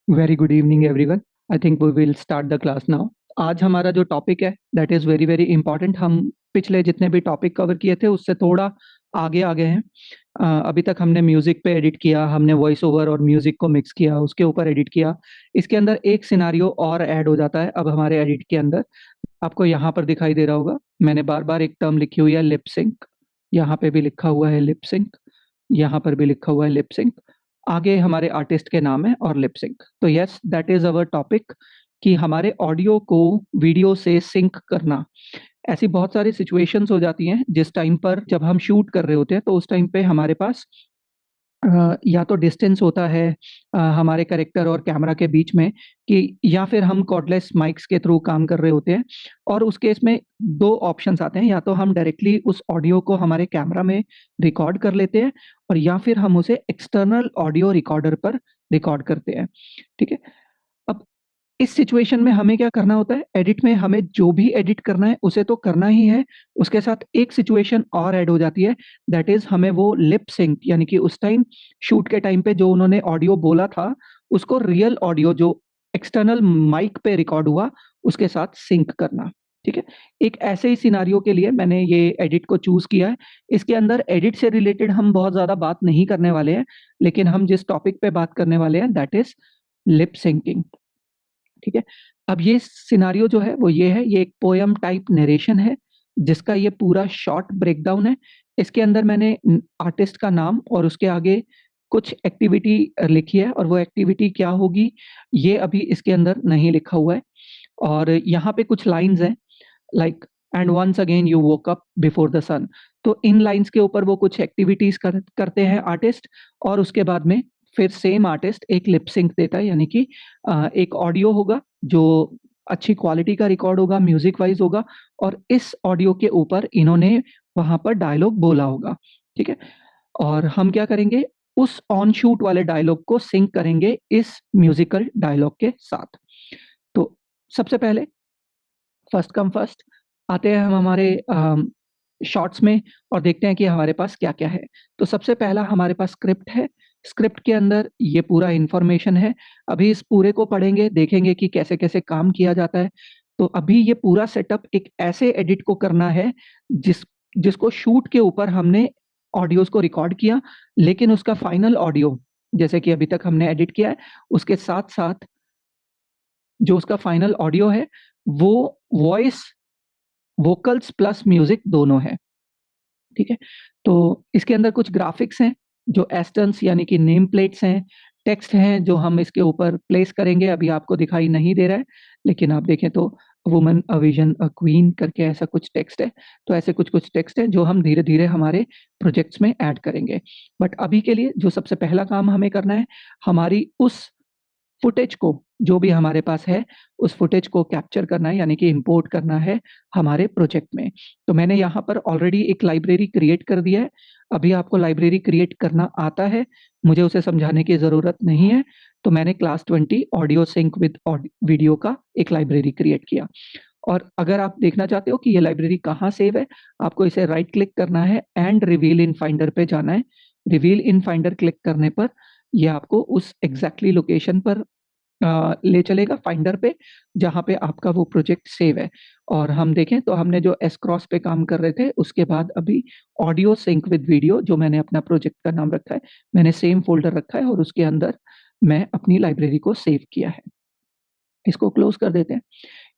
Very good evening everyone. I think we will start the class now. आज हमारा जो topic है that is very very important. हम पिछले जितने भी टॉपिक कवर किए थे उससे थोड़ा आगे आ गए हैं। अभी तक हमने म्यूजिक पे एडिट किया, हमने वॉइस ओवर और म्यूजिक को मिक्स किया, उसके ऊपर एडिट किया। इसके अंदर एक सिनारियो और ऐड हो जाता है अब हमारे एडिट के अंदर। आपको यहाँ पर दिखाई दे रहा होगा, मैंने बार बार एक टर्म लिखी हुई है लिप सिंक। यहाँ पे भी लिखा हुआ है लिप सिंक, यहाँ पर भी लिखा हुआ है लिप सिंक। आगे हमारे आर्टिस्ट के नाम है और लिप सिंक। तो yes, that is our topic कि हमारे ऑडियो को वीडियो से सिंक करना। ऐसी बहुत सारी सिचुएशंस हो जाती हैं जिस टाइम पर जब हम शूट कर रहे होते हैं, तो उस टाइम पे हमारे पास या तो डिस्टेंस होता है हमारे करेक्टर और कैमरा के बीच में, कि या फिर हम कॉर्डलेस माइक्स के थ्रू काम कर रहे होते हैं। और उस केस में दो ऑप्शंस आते हैं, या तो हम डायरेक्टली उस ऑडियो को हमारे कैमरा में रिकॉर्ड कर लेते हैं, और या फिर हम उसे एक्सटर्नल ऑडियो रिकॉर्डर पर रिकॉर्ड करते हैं। ठीक है। अब इस सिचुएशन में हमें क्या करना होता है, एडिट में हमें जो भी एडिट करना है उसे तो करना ही है। उसके साथ एक सिचुएशन और ऐड हो जाती है, दैट इज हमें वो लिप सिंक, यानी कि उस टाइम शूट के टाइम पे जो उन्होंने ऑडियो बोला था उसको रियल ऑडियो जो एक्सटर्नल माइक पे रिकॉर्ड हुआ उसके साथ सिंक करना। ठीक है। एक ऐसे ही सिनारियो के लिए मैंने ये एडिट को चूज किया है। इसके अंदर एडिट से रिलेटेड हम बहुत ज्यादा बात नहीं करने वाले हैं, लेकिन हम जिस टॉपिक पे बात करने वाले हैं दैट इज लिप सिंकिंग। ठीक है। अब ये सिनारियो जो है वो ये है, ये एक पोयम टाइप नरेशन है जिसका ये पूरा शॉर्ट ब्रेकडाउन है। इसके अंदर मैंने आर्टिस्ट का नाम और उसके आगे कुछ एक्टिविटी लिखी है, और वो एक्टिविटी क्या होगी ये अभी इसके अंदर नहीं लिखा हुआ है। और यहाँ पे कुछ लाइंस हैं, like and once again you woke up before the sun. तो इन लाइंस के ऊपर वो कुछ एक्टिविटीज करते हैं आर्टिस्ट, और उसके बाद में फिर सेम आर्टिस्ट एक लिप सिंक देता है, यानी कि एक ऑडियो होगा जो अच्छी क्वालिटी का रिकॉर्ड होगा, म्यूजिक वाइज होगा, और इस ऑडियो के ऊपर इन्होंने वहां पर डायलॉग बोला होगा। ठीक है। और हम क्या करेंगे, उस ऑन शूट वाले डायलॉग को सिंक करेंगे इस म्यूजिकल डायलॉग के साथ। तो सबसे पहले फर्स्ट कम फर्स्ट आते हैं हम हमारे शॉर्ट्स में, और देखते हैं कि हमारे पास क्या क्या है। तो सबसे पहला हमारे पास स्क्रिप्ट है। स्क्रिप्ट के अंदर ये पूरा इंफॉर्मेशन है। अभी इस पूरे को पढ़ेंगे, देखेंगे कि कैसे कैसे काम किया जाता है। तो अभी ये पूरा सेटअप एक ऐसे एडिट को करना है जिसको शूट के ऊपर हमने ऑडियोज को रिकॉर्ड किया, लेकिन उसका फाइनल ऑडियो जैसे कि अभी तक हमने एडिट किया है, उसके साथ साथ जो उसका फाइनल ऑडियो है वो वॉइस, वोकल्स प्लस म्यूजिक दोनों है। ठीक है। तो इसके अंदर कुछ ग्राफिक्स हैं जो एस्टन्स यानी कि नेम प्लेट्स हैं, टेक्स्ट हैं जो हम इसके ऊपर प्लेस करेंगे। अभी आपको दिखाई नहीं दे रहा है, लेकिन आप देखें तो woman a vision a queen करके ऐसा कुछ टेक्स्ट है। तो ऐसे कुछ कुछ टेक्स्ट है जो हम धीरे धीरे हमारे प्रोजेक्ट्स में ऐड करेंगे। बट अभी के लिए जो सबसे पहला काम हमें करना है, हमारी उस फुटेज को, जो भी हमारे पास है उस फुटेज को कैप्चर करना है, यानी कि इंपोर्ट करना है हमारे प्रोजेक्ट में। तो मैंने यहाँ पर ऑलरेडी एक लाइब्रेरी क्रिएट कर दिया है। अभी आपको लाइब्रेरी क्रिएट करना आता है, मुझे उसे समझाने की ज़रूरत नहीं है। तो मैंने class 20 audio sync with video का एक लाइब्रेरी क्रिएट किया। और अगर आप देखना चाहते हो कि ये लाइब्रेरी कहाँ सेव है, आपको इसे राइट क्लिक करना है एंड रिवील इन फाइंडर पे जाना है। रिवील इन फाइंडर क्लिक करने पर ये आपको उस एग्जैक्टली लोकेशन पर ले चलेगा, फाइंडर पे, जहाँ पे आपका वो प्रोजेक्ट सेव है। और हम देखें तो हमने जो एस क्रॉस पे काम कर रहे थे उसके बाद अभी ऑडियो सिंक विद वीडियो, जो मैंने अपना प्रोजेक्ट का नाम रखा है, मैंने सेम फोल्डर रखा है और उसके अंदर मैं अपनी लाइब्रेरी को सेव किया है। इसको क्लोज कर देते हैं।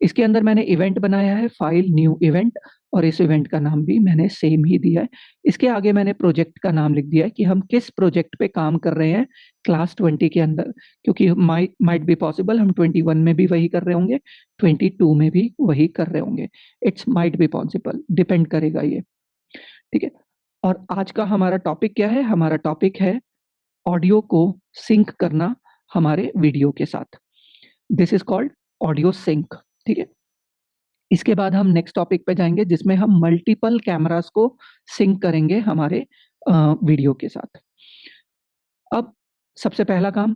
इसके अंदर मैंने इवेंट बनाया है, फाइल न्यू इवेंट, और इस इवेंट का नाम भी मैंने सेम ही दिया है। इसके आगे मैंने प्रोजेक्ट का नाम लिख दिया है कि हम किस प्रोजेक्ट पे काम कर रहे हैं क्लास 20 के अंदर, क्योंकि माइट बी पॉसिबल हम 21 में भी वही कर रहे होंगे, 22 में भी वही कर रहे होंगे। It's might be possible, depend करेगा ये। ठीक है। और आज का हमारा टॉपिक क्या है, हमारा टॉपिक है ऑडियो को सिंक करना हमारे वीडियो के साथ। This is called audio sync. ठीक है। इसके बाद हम नेक्स्ट टॉपिक पे जाएंगे जिसमें हम मल्टीपल कैमरास को सिंक करेंगे हमारे वीडियो के साथ। अब सबसे पहला काम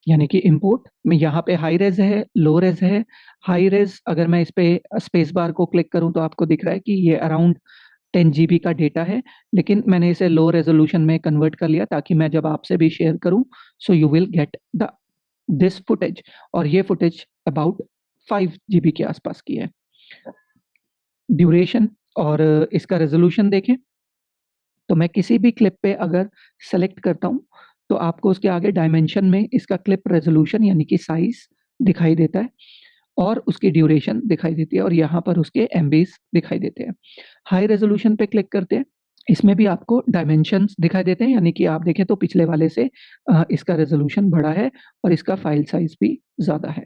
यानी कि इंपोर्ट में यहाँ पे हाई रेज है, लो रेज है। हाई रेज अगर मैं इस पे स्पेस बार को क्लिक करूँ तो आपको दिख रहा है कि ये अराउंड 10 GB का डेटा है, लेकिन मैंने इसे लो रेजोल्यूशन में कन्वर्ट कर लिया ताकि मैं जब आपसे भी शेयर करूं so you will get the this footage, और ये फुटेज अबाउट 5 GB के आसपास की है। ड्यूरेशन और इसका रेजोल्यूशन देखें तो मैं किसी भी क्लिप पे अगर सेलेक्ट करता हूँ तो आपको उसके आगे डायमेंशन में इसका क्लिप रेजोल्यूशन यानी कि साइज दिखाई देता है और उसकी ड्यूरेशन दिखाई देती है और यहाँ पर उसके MBs दिखाई देते हैं। हाई रेजोल्यूशन पे क्लिक करते हैं, इसमें भी आपको डायमेंशंस दिखाई देते हैं, यानी कि आप देखें तो पिछले वाले से इसका रेजोल्यूशन बढ़ा है और इसका फाइल साइज भी ज़्यादा है।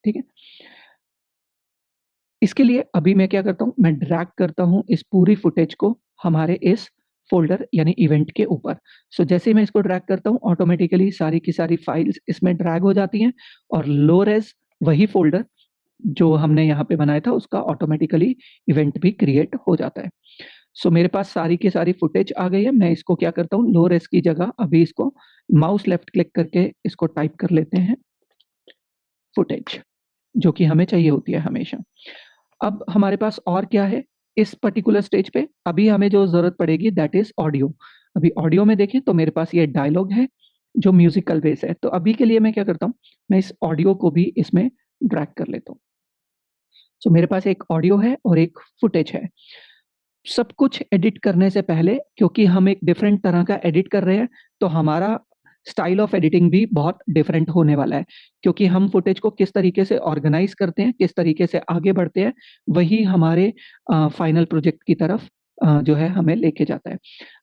ठीक है, इसके लिए अभी मैं क्या करता हूँ, मैं ड्रैग करता हूँ इस पूरी फुटेज को हमारे इस फ़ोल्डर यानी इवेंट के ऊपर। सो जैसे ही मैं इसको ड्रैग करता हूँ ऑटोमेटिकली सारी की सारी फाइल्स इसमें ड्रैग हो जाती हैं और लो रेज़ वही फ़ोल्डर जो हमने यहाँ पे बनाया था उसका ऑटोमेटिकली इवेंट भी क्रिएट हो जाता है। सो मेरे पास सारी की सारी फुटेज आ गई है। मैं इसको क्या करता हूँ, लो रेज़ की जगह अभी इसको माउस लेफ्ट क्लिक करके इसको टाइप कर लेते हैं फुटेज, जो कि हमें चाहिए होती है हमेशा। अब हमारे पास और क्या है इस पर्टिकुलर स्टेज पे, अभी हमें जो ज़रूरत पड़ेगी दैट इज़ ऑडियो। अभी ऑडियो में देखें तो मेरे पास ये डायलॉग है जो म्यूज़िकल बेस है। तो अभी के लिए मैं क्या करता हूँ, मैं इस ऑडियो को भी इसमें ड्रैग कर लेता हूँ। सो मेरे पास एक ऑडियो है और एक फुटेज है। सब कुछ एडिट करने से पहले, क्योंकि हम एक डिफरेंट तरह का एडिट कर रहे हैं, तो हमारा स्टाइल ऑफ एडिटिंग भी बहुत डिफरेंट होने वाला है, क्योंकि हम फुटेज को किस तरीके से ऑर्गेनाइज करते हैं, किस तरीके से आगे बढ़ते हैं, वही हमारे फाइनल प्रोजेक्ट की तरफ जो है हमें लेके जाता है।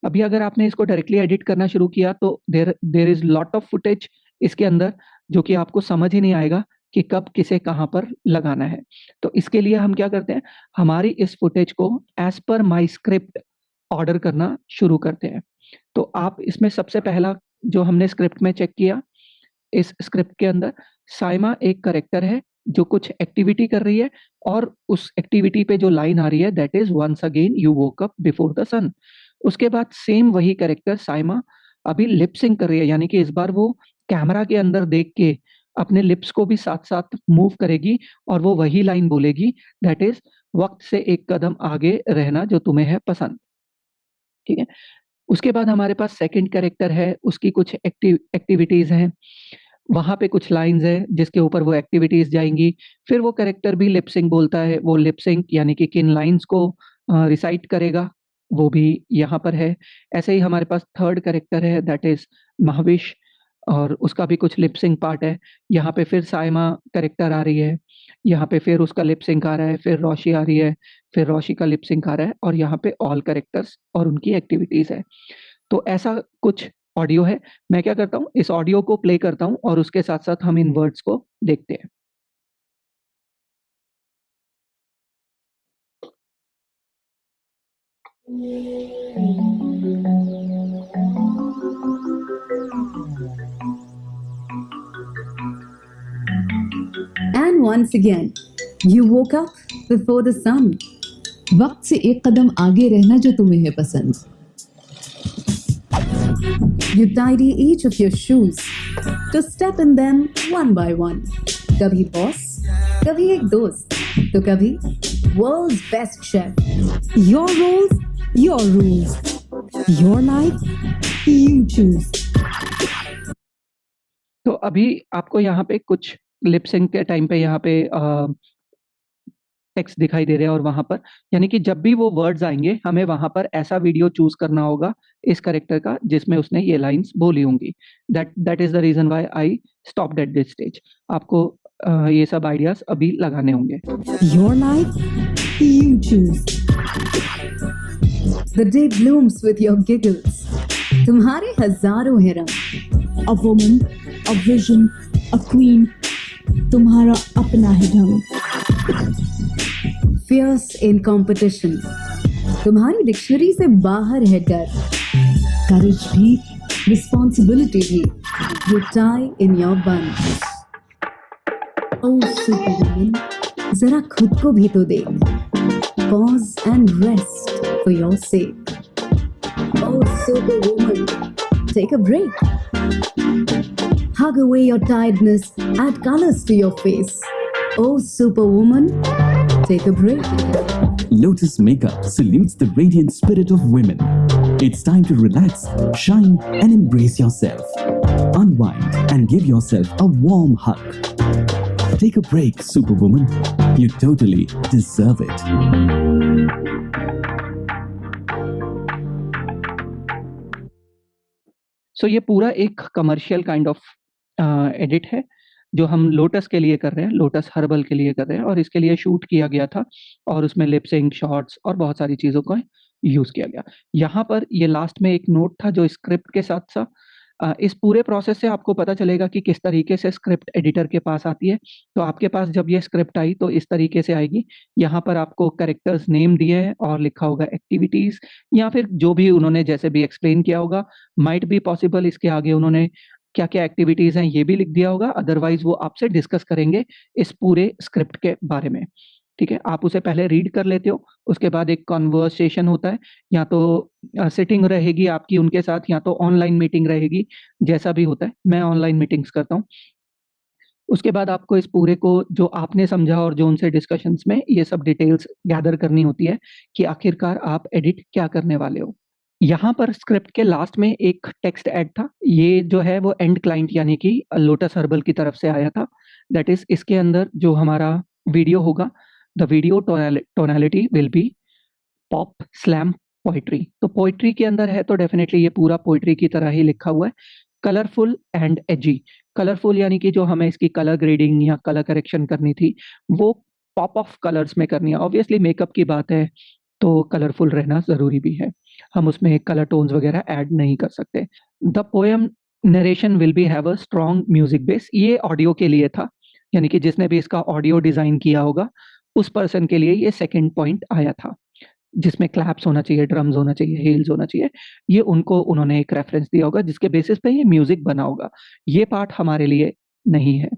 अभी अगर आपने इसको डायरेक्टली एडिट करना शुरू किया तो there is lot of footage इसके अंदर, जो कि आपको समझ ही नहीं आएगा कि कब किसे कहाँ पर लगाना है। तो इसके लिए हम क्या करते हैं, हमारी इस फुटेज को as per my script order करना शुरू करते हैं। तो आप इसमें सबसे पहला जो हमने स्क्रिप्ट में चेक किया, इस स्क्रिप्ट के अंदर साइमा एक कैरेक्टर है जो कुछ एक्टिविटी कर रही है और उस एक्टिविटी पे जो लाइन आ रही है that is once again you woke up before the sun. उसके बाद सेम वही कैरेक्टर साइमा अभी लिप सिंक कर रही है, यानी कि इस बार वो कैमरा के अंदर देख के अपने लिप्स को भी साथ साथ मूव करेगी और वो वही लाइन बोलेगी दैट इज वक्त से एक कदम आगे रहना जो तुम्हें है पसंद। ठीक है, उसके बाद हमारे पास सेकंड कैरेक्टर है, उसकी कुछ एक्टिविटीज हैं, वहाँ पे कुछ लाइन्स हैं जिसके ऊपर वो एक्टिविटीज जाएंगी। फिर वो कैरेक्टर भी लिप सिंक बोलता है, वो लिप सिंक यानी कि किन लाइन्स को रिसाइट करेगा वो भी यहाँ पर है। ऐसे ही हमारे पास थर्ड कैरेक्टर है दैट इज महाविश और उसका भी कुछ लिप सिंक पार्ट है। यहाँ पे फिर साइमा कैरेक्टर आ रही है, यहाँ पे फिर उसका लिप सिंक आ रहा है, फिर रोशी आ रही है, फिर रोशी का लिप सिंक आ रहा है और यहाँ पे ऑल कैरेक्टर्स और उनकी एक्टिविटीज है। तो ऐसा कुछ ऑडियो है। मैं क्या करता हूँ, इस ऑडियो को प्ले करता हूँ और उसके साथ-साथ हम इन वर्ड्स को देखते हैं। And once again, you woke up before the sun. वक्त से एक कदम आगे रहना जो तुम्हें है पसंद। You tidy each of your shoes to step in them one by one. कभी बॉस, कभी एक दोस्त, तो कभी world's best chef. Your roles, your rules. Your life, you choose. तो अभी आपको यहाँ पे कुछ लिप सिंक के टाइम पे यहाँ पे टेक्स्ट दिखाई दे रहे हैं और वहाँ पर यानी कि जब भी वो वर्ड्स आएँगे हमें वहाँ पर ऐसा वीडियो चूज़ करना होगा इस कैरेक्टर का जिसमें उसने ये लाइन्स बोली होंगी। That is the reason why I stopped at this stage. आपको ये सब आइडियाज़ अभी लगाने होंगे। Your life, you choose. The day blooms with your giggles. तुम्हारे हजारों हैं रंग. A woman, a vision, a queen. तुम्हारा अपना है ढंग। Fierce in competition. तुम्हारी डिक्शनरी से बाहर है डर. Courage भी, Responsibility भी. You tie in your bun. Oh superwoman, जरा खुद को भी तो देख. Pause and rest for your sake. Oh superwoman, take a break. Hug away your tiredness, add colors to your face. Oh superwoman, take a break. Lotus Makeup salutes the radiant spirit of women. It's time to relax, shine, and embrace yourself. Unwind and give yourself a warm hug. Take a break, Superwoman. You totally deserve it. सो ये पूरा एक commercial kind of edit है, जो हम lotus के लिए कर रहे हैं, लोटस हर्बल के लिए कर रहे हैं और इसके लिए शूट किया गया था और उसमें लिप सिंक, शॉट्स और बहुत सारी चीज़ों का यूज़ किया गया। यहाँ पर ये लास्ट में एक नोट था जो स्क्रिप्ट के साथ था। इस पूरे प्रोसेस से आपको पता चलेगा कि किस तरीके से स्क्रिप्ट एडिटर के पास आती है। तो आपके पास जब ये स्क्रिप्ट आई तो इस तरीके से आएगी। यहाँ पर आपको कैरेक्टर्स नेम दिए हैं और लिखा होगा एक्टिविटीज़ या फिर जो भी उन्होंने जैसे भी एक्सप्लेन किया होगा, माइट बी पॉसिबल इसके आगे उन्होंने क्या-क्या एक्टिविटीज़ हैं ये भी लिख दिया होगा, अदरवाइज़ वो आपसे डिस्कस करेंगे इस पूरे स्क्रिप्ट के बारे में। ठीक है? आप उसे पहले रीड कर लेते हो, उसके बाद एक कन्वर्सेशन होता है, या तो सिटिंग रहेगी आपकी उनके साथ या तो ऑनलाइन मीटिंग रहेगी, जैसा भी होता है। मैं ऑनलाइन मीटिंग्स करता हूँ। उसके बाद आपको इस पूरे को जो आपने समझा और जो उनसे डिस्कशंस में ये सब डिटेल्स गैदर करनी होती है कि आखिरकार आप एडिट क्या करने वाले हो। यहाँ पर स्क्रिप्ट के लास्ट में एक टेक्स्ट ऐड था। ये जो है वो एंड क्लाइंट यानी कि लोटस हर्बल की तरफ से आया था। दैट इज़ इसके अंदर जो हमारा वीडियो होगा, the video tonality will be pop slam poetry. तो पोएट्री के अंदर है तो डेफिनिटली ये पूरा पोएट्री की तरह ही लिखा हुआ है। Colourful and AG. कलरफुल यानी कि जो हमें इसकी कलर ग्रेडिंग या कलर करेक्शन करनी थी, वो पॉप ऑफ कलर्स में करनी है। ऑब्वियसली मेकअप की बात है, तो कलरफुल रहना ज़रूरी भी है। हम उसमें कलर टोन्स वगैरह ऐड नहीं कर सकते। The poem narration will be have a strong music base. ये ऑडियो के लिए था, यानी कि जिसने भी इसका ऑडियो डिज़ाइन किया होगा, उस पर्सन के लिए ये सेकंड पॉइंट आया था। जिसमें क्लैप्स होना चाहिए, ड्रम्स होना चाहिए, हील्स होना चाहिए। ये उनको उन्होंने एक रेफ़रेंस दिया होगा जिसके बेसिस पे ये म्यूज़िक बना होगा। ये पार्ट हमारे लिए नहीं है।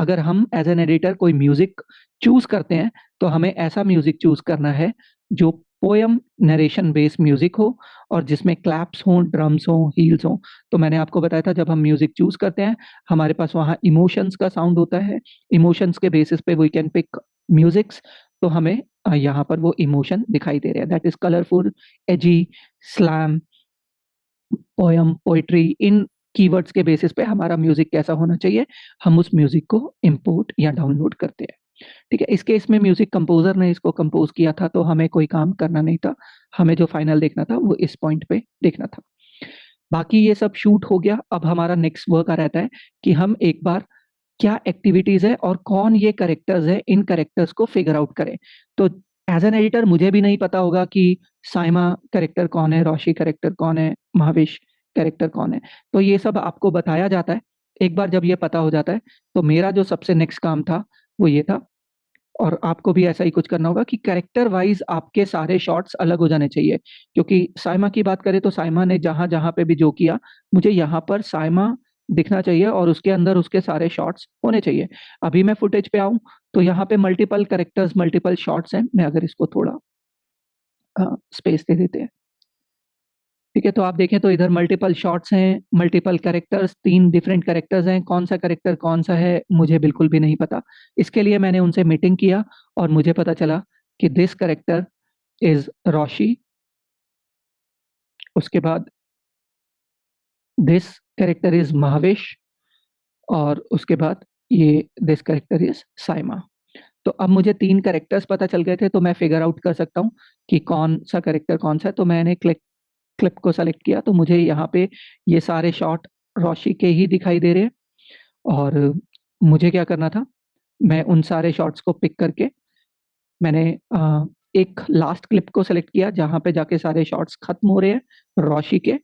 अगर हम एज़ एन एडिटर कोई म्यूज़िक चूज़ करते हैं, तो हमें ऐसा म्यूज़िक चूज़ करना है जो पोएम नरेशन बेस्ड म्यूज़िक हो और जिसमें क्लैप्स हों, ड्रम्स हों, हील्स हों। तो मैंने आपको बताया था जब हम म्यूज़िक चूज़ करते हैं, हमारे पास वहाँ इमोशंस का साउंड होता है। इमोशंस के बेसिस पे वी कैन पिक म्यूज़िक्स। तो हमें यहाँ पर वो इमोशन दिखाई दे रहे हैं। That is colourful, AG, slam, poem, poetry, in keywords के बेसिस पे हमारा म्यूज़िक कैसा होना चाहिए, हम उस म्यूज़िक को इम्पोर्ट या डाउनलोड करते हैं। ठीक है? इस केस में म्यूज़िक कंपोज़र ने इसको कंपोज़ किया था, तो हमें कोई काम करना नहीं था। हमें जो फाइनल देखना था, वो इस पॉइंट पे देखना था। बाकी ये सब शूट हो गया, अब हमारा नेक्स्ट वर्क रहता है कि हम एक बार क्या एक्टिविटीज़ है और कौन ये कैरेक्टर्स है, इन कैरेक्टर्स को फिगर आउट करें। तो एज़ एन एडिटर मुझे भी नहीं पता होगा कि साइमा कैरेक्टर कौन है, रोशी कैरेक्टर कौन है, महावेश कैरेक्टर कौन है। तो ये सब आपको बताया जाता है। एक बार जब ये पता हो जाता है, तो मेरा जो सबसे नेक्स्ट काम था, वो ये था और आपको भी ऐसा ही कुछ करना होगा कि कैरेक्टर वाइज़ आपके सारे शॉट्स अलग हो जाने चाहिए। क्योंकि साइमा की बात करें तो साइमा ने जहाँ-जहाँ पे भी जो किया, मुझे यहाँ पर साइमा दिखना चाहिए और उसके अंदर उसके सारे शॉट्स होने चाहिए। अभी मैं फुटेज पे आऊँ, तो यहाँ पे मल्टीपल कैरेक्टर्स, मल्टीपल शॉट्स हैं। मैं अगर इसको थोड़ा स्पेस दे देते हैं। ठीक है, तो आप देखें तो इधर मल्टीपल शॉट्स हैं, मल्टीपल कैरेक्टर्स, 3 डिफरेंट कैरेक्टर्स हैं, कौन-सा कैरेक्टर कौन-सा है, मुझे बिल्कुल भी नहीं पता। इसके लिए मैंने उनसे मीटिंग किया और मुझे पता चला कि दिस कैरेक्टर इज़ रोशी। उसके बाद दिस कैरेक्टर इज़ महावेश और उसके बाद ये दिस कैरेक्टर इज़ साइमा। तो अब मुझे 3 कैरेक्टर्स पता चल गए थे, तो मैं फिगर आउट कर सकता हूँ कि कौन-सा कैरेक्टर कौन-सा है। तो मैंने क्लिप को सेलेक्ट किया, तो मुझे यहाँ पे ये सारे शॉट रोशी के ही दिखाई दे रहे हैं और मुझे क्या करना था, मैं उन सारे शॉट्स को पिक करके मैंने एक लास्ट क्लिप को सेलेक्ट किया जहाँ पे जाके सारे शॉट्स खत्म हो रहे हैं रोशी के।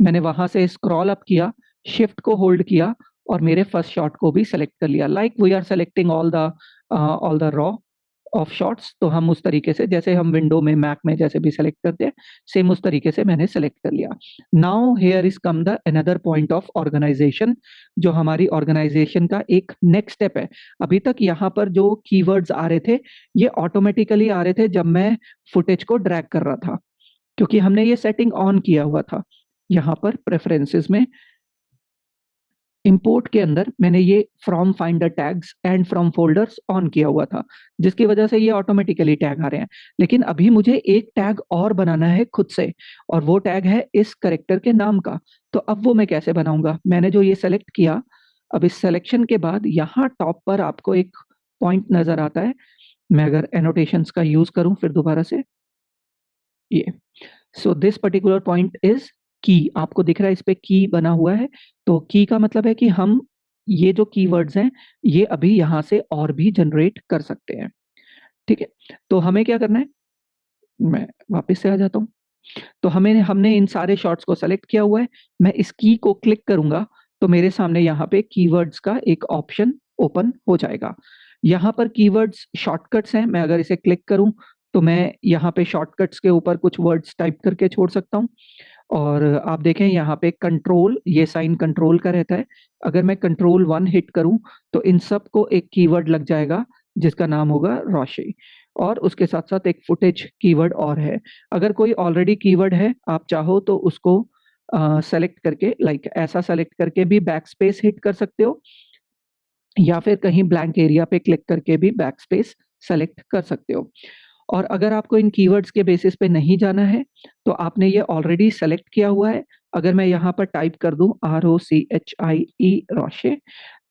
मैंने वहाँ से स्क्रॉल अप किया, शिफ्ट को होल्ड किया और मेरे फर्स्ट शॉट को भी सेलेक्ट कर लिया। Like we are selecting all the raw of shots. तो हम उस तरीके से जैसे हम विंडो में, मैक में जैसे भी सेलेक्ट करते हैं, सेम उस तरीके से मैंने सेलेक्ट कर लिया। Now here is come the another point of organisation, जो हमारी ऑर्गनाइज़ेशन का एक नेक्स्ट स्टेप है। अभी तक यहाँ पर जो कीवर्ड्स आ रहे थे, ये ऑटोमैटिकली आ रहे थे जब मैं फुटेज को ड्रैग कर रहा था, क्योंकि हमने ये सेटिंग ऑन किया हुआ था। यहाँ पर प्रेफ़रेंसेस में इंपोर्ट के अंदर मैंने ये from finder tags and from folders on किया हुआ था, जिसकी वजह से ये ऑटोमेटिकली टैग आ रहे हैं। लेकिन अभी मुझे एक टैग और बनाना है खुद से, और वो टैग है इस कैरेक्टर के नाम का। तो अब वो मैं कैसे बनाऊंगा? मैंने जो ये सेलेक्ट किया, अब इस सिलेक्शन के बाद यहाँ टॉप पर आपको एक पॉइंट नजर आता है। मैं अगर एनोटेशंस का यूज करूं फिर दोबारा से, ये so this particular point is की, आपको दिख रहा है इस पे की बना हुआ है। तो की का मतलब है कि हम ये जो कीवर्ड्स हैं ये अभी यहाँ से और भी जनरेट कर सकते हैं। ठीक है, तो हमें क्या करना है, मैं वापस से आ जाता हूँ। तो हमने इन सारे शॉर्ट्स को सेलेक्ट किया हुआ है। मैं इस की को क्लिक करूंगा तो मेरे सामने यहाँ पे कीवर्ड्स का एक ऑप्शन ओपन हो जाएगा। यहाँ पर कीवर्ड्स शॉर्टकट्स हैं, मैं अगर इसे क्लिक करूं तो मैं यहाँ पे शॉर्टकट्स के ऊपर कुछ वर्ड्स टाइप करके छोड़ सकता हूँ। और आप देखें यहाँ पे कंट्रोल, ये साइन कंट्रोल का रहता है। अगर मैं कंट्रोल 1 हिट करूं तो इन सब को एक कीवर्ड लग जाएगा जिसका नाम होगा रोशे, और उसके साथ साथ एक फुटेज कीवर्ड और है। अगर कोई ऑलरेडी कीवर्ड है, आप चाहो तो उसको सेलेक्ट करके, लाइक ऐसा सेलेक्ट करके भी बैक स्पेस हिट कर सकते हो, या फिर कहीं ब्लैंक एरिया पे क्लिक करके भी बैक स्पेस सेलेक्ट कर सकते हो। और अगर आपको इन कीवर्ड्स के बेसिस पे नहीं जाना है तो आपने ये ऑलरेडी सेलेक्ट किया हुआ है। अगर मैं यहाँ पर टाइप कर दूं ROCHIE रोशे,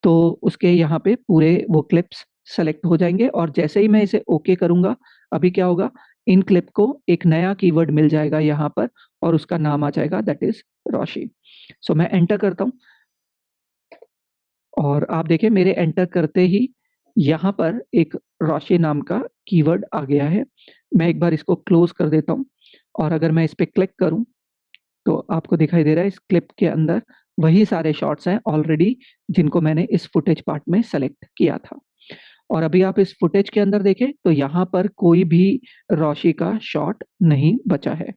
तो उसके यहाँ पे पूरे वो क्लिप्स सेलेक्ट हो जाएंगे। और जैसे ही मैं इसे ओके करूंगा, अभी क्या होगा, इन क्लिप को एक नया कीवर्ड मिल जाएगा यहाँ पर, और उसका नाम आ जाएगा दैट इज रोशी। सो मैं एंटर करता हूँ, और आप देखें मेरे एंटर करते ही यहाँ पर एक रोशे नाम का कीवर्ड आ गया है। मैं एक बार इसको क्लोज कर देता हूँ, और अगर मैं इस पर क्लिक करूँ तो आपको दिखाई दे रहा है इस क्लिप के अंदर वही सारे शॉट्स हैं ऑलरेडी जिनको मैंने इस फुटेज पार्ट में सेलेक्ट किया था। और अभी आप इस फुटेज के अंदर देखें तो यहाँ पर कोई भी रोशी का शॉट नहीं बचा है,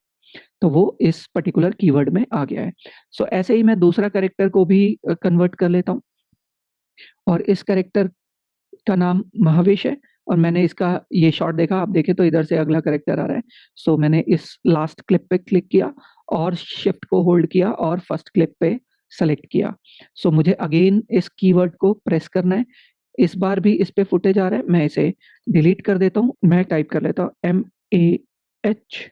तो वो इस पर्टिकुलर कीवर्ड में आ गया है। सो ऐसे ही मैं दूसरा कैरेक्टर को भी कन्वर्ट कर लेता हूँ, और इस कैरेक्टर का नाम महावेश है, और मैंने इसका ये शॉट देखा, आप देखें तो इधर से अगला कैरेक्टर आ रहा है। सो मैंने इस लास्ट क्लिप पे क्लिक किया और शिफ्ट को होल्ड किया और फर्स्ट क्लिप पे सेलेक्ट किया। सो मुझे अगेन इस कीवर्ड को प्रेस करना है। इस बार भी इस पे फुटेज आ रहा है, मैं इसे डिलीट कर देता हूँ। मैं टाइप कर लेता हूँ MAHWISH,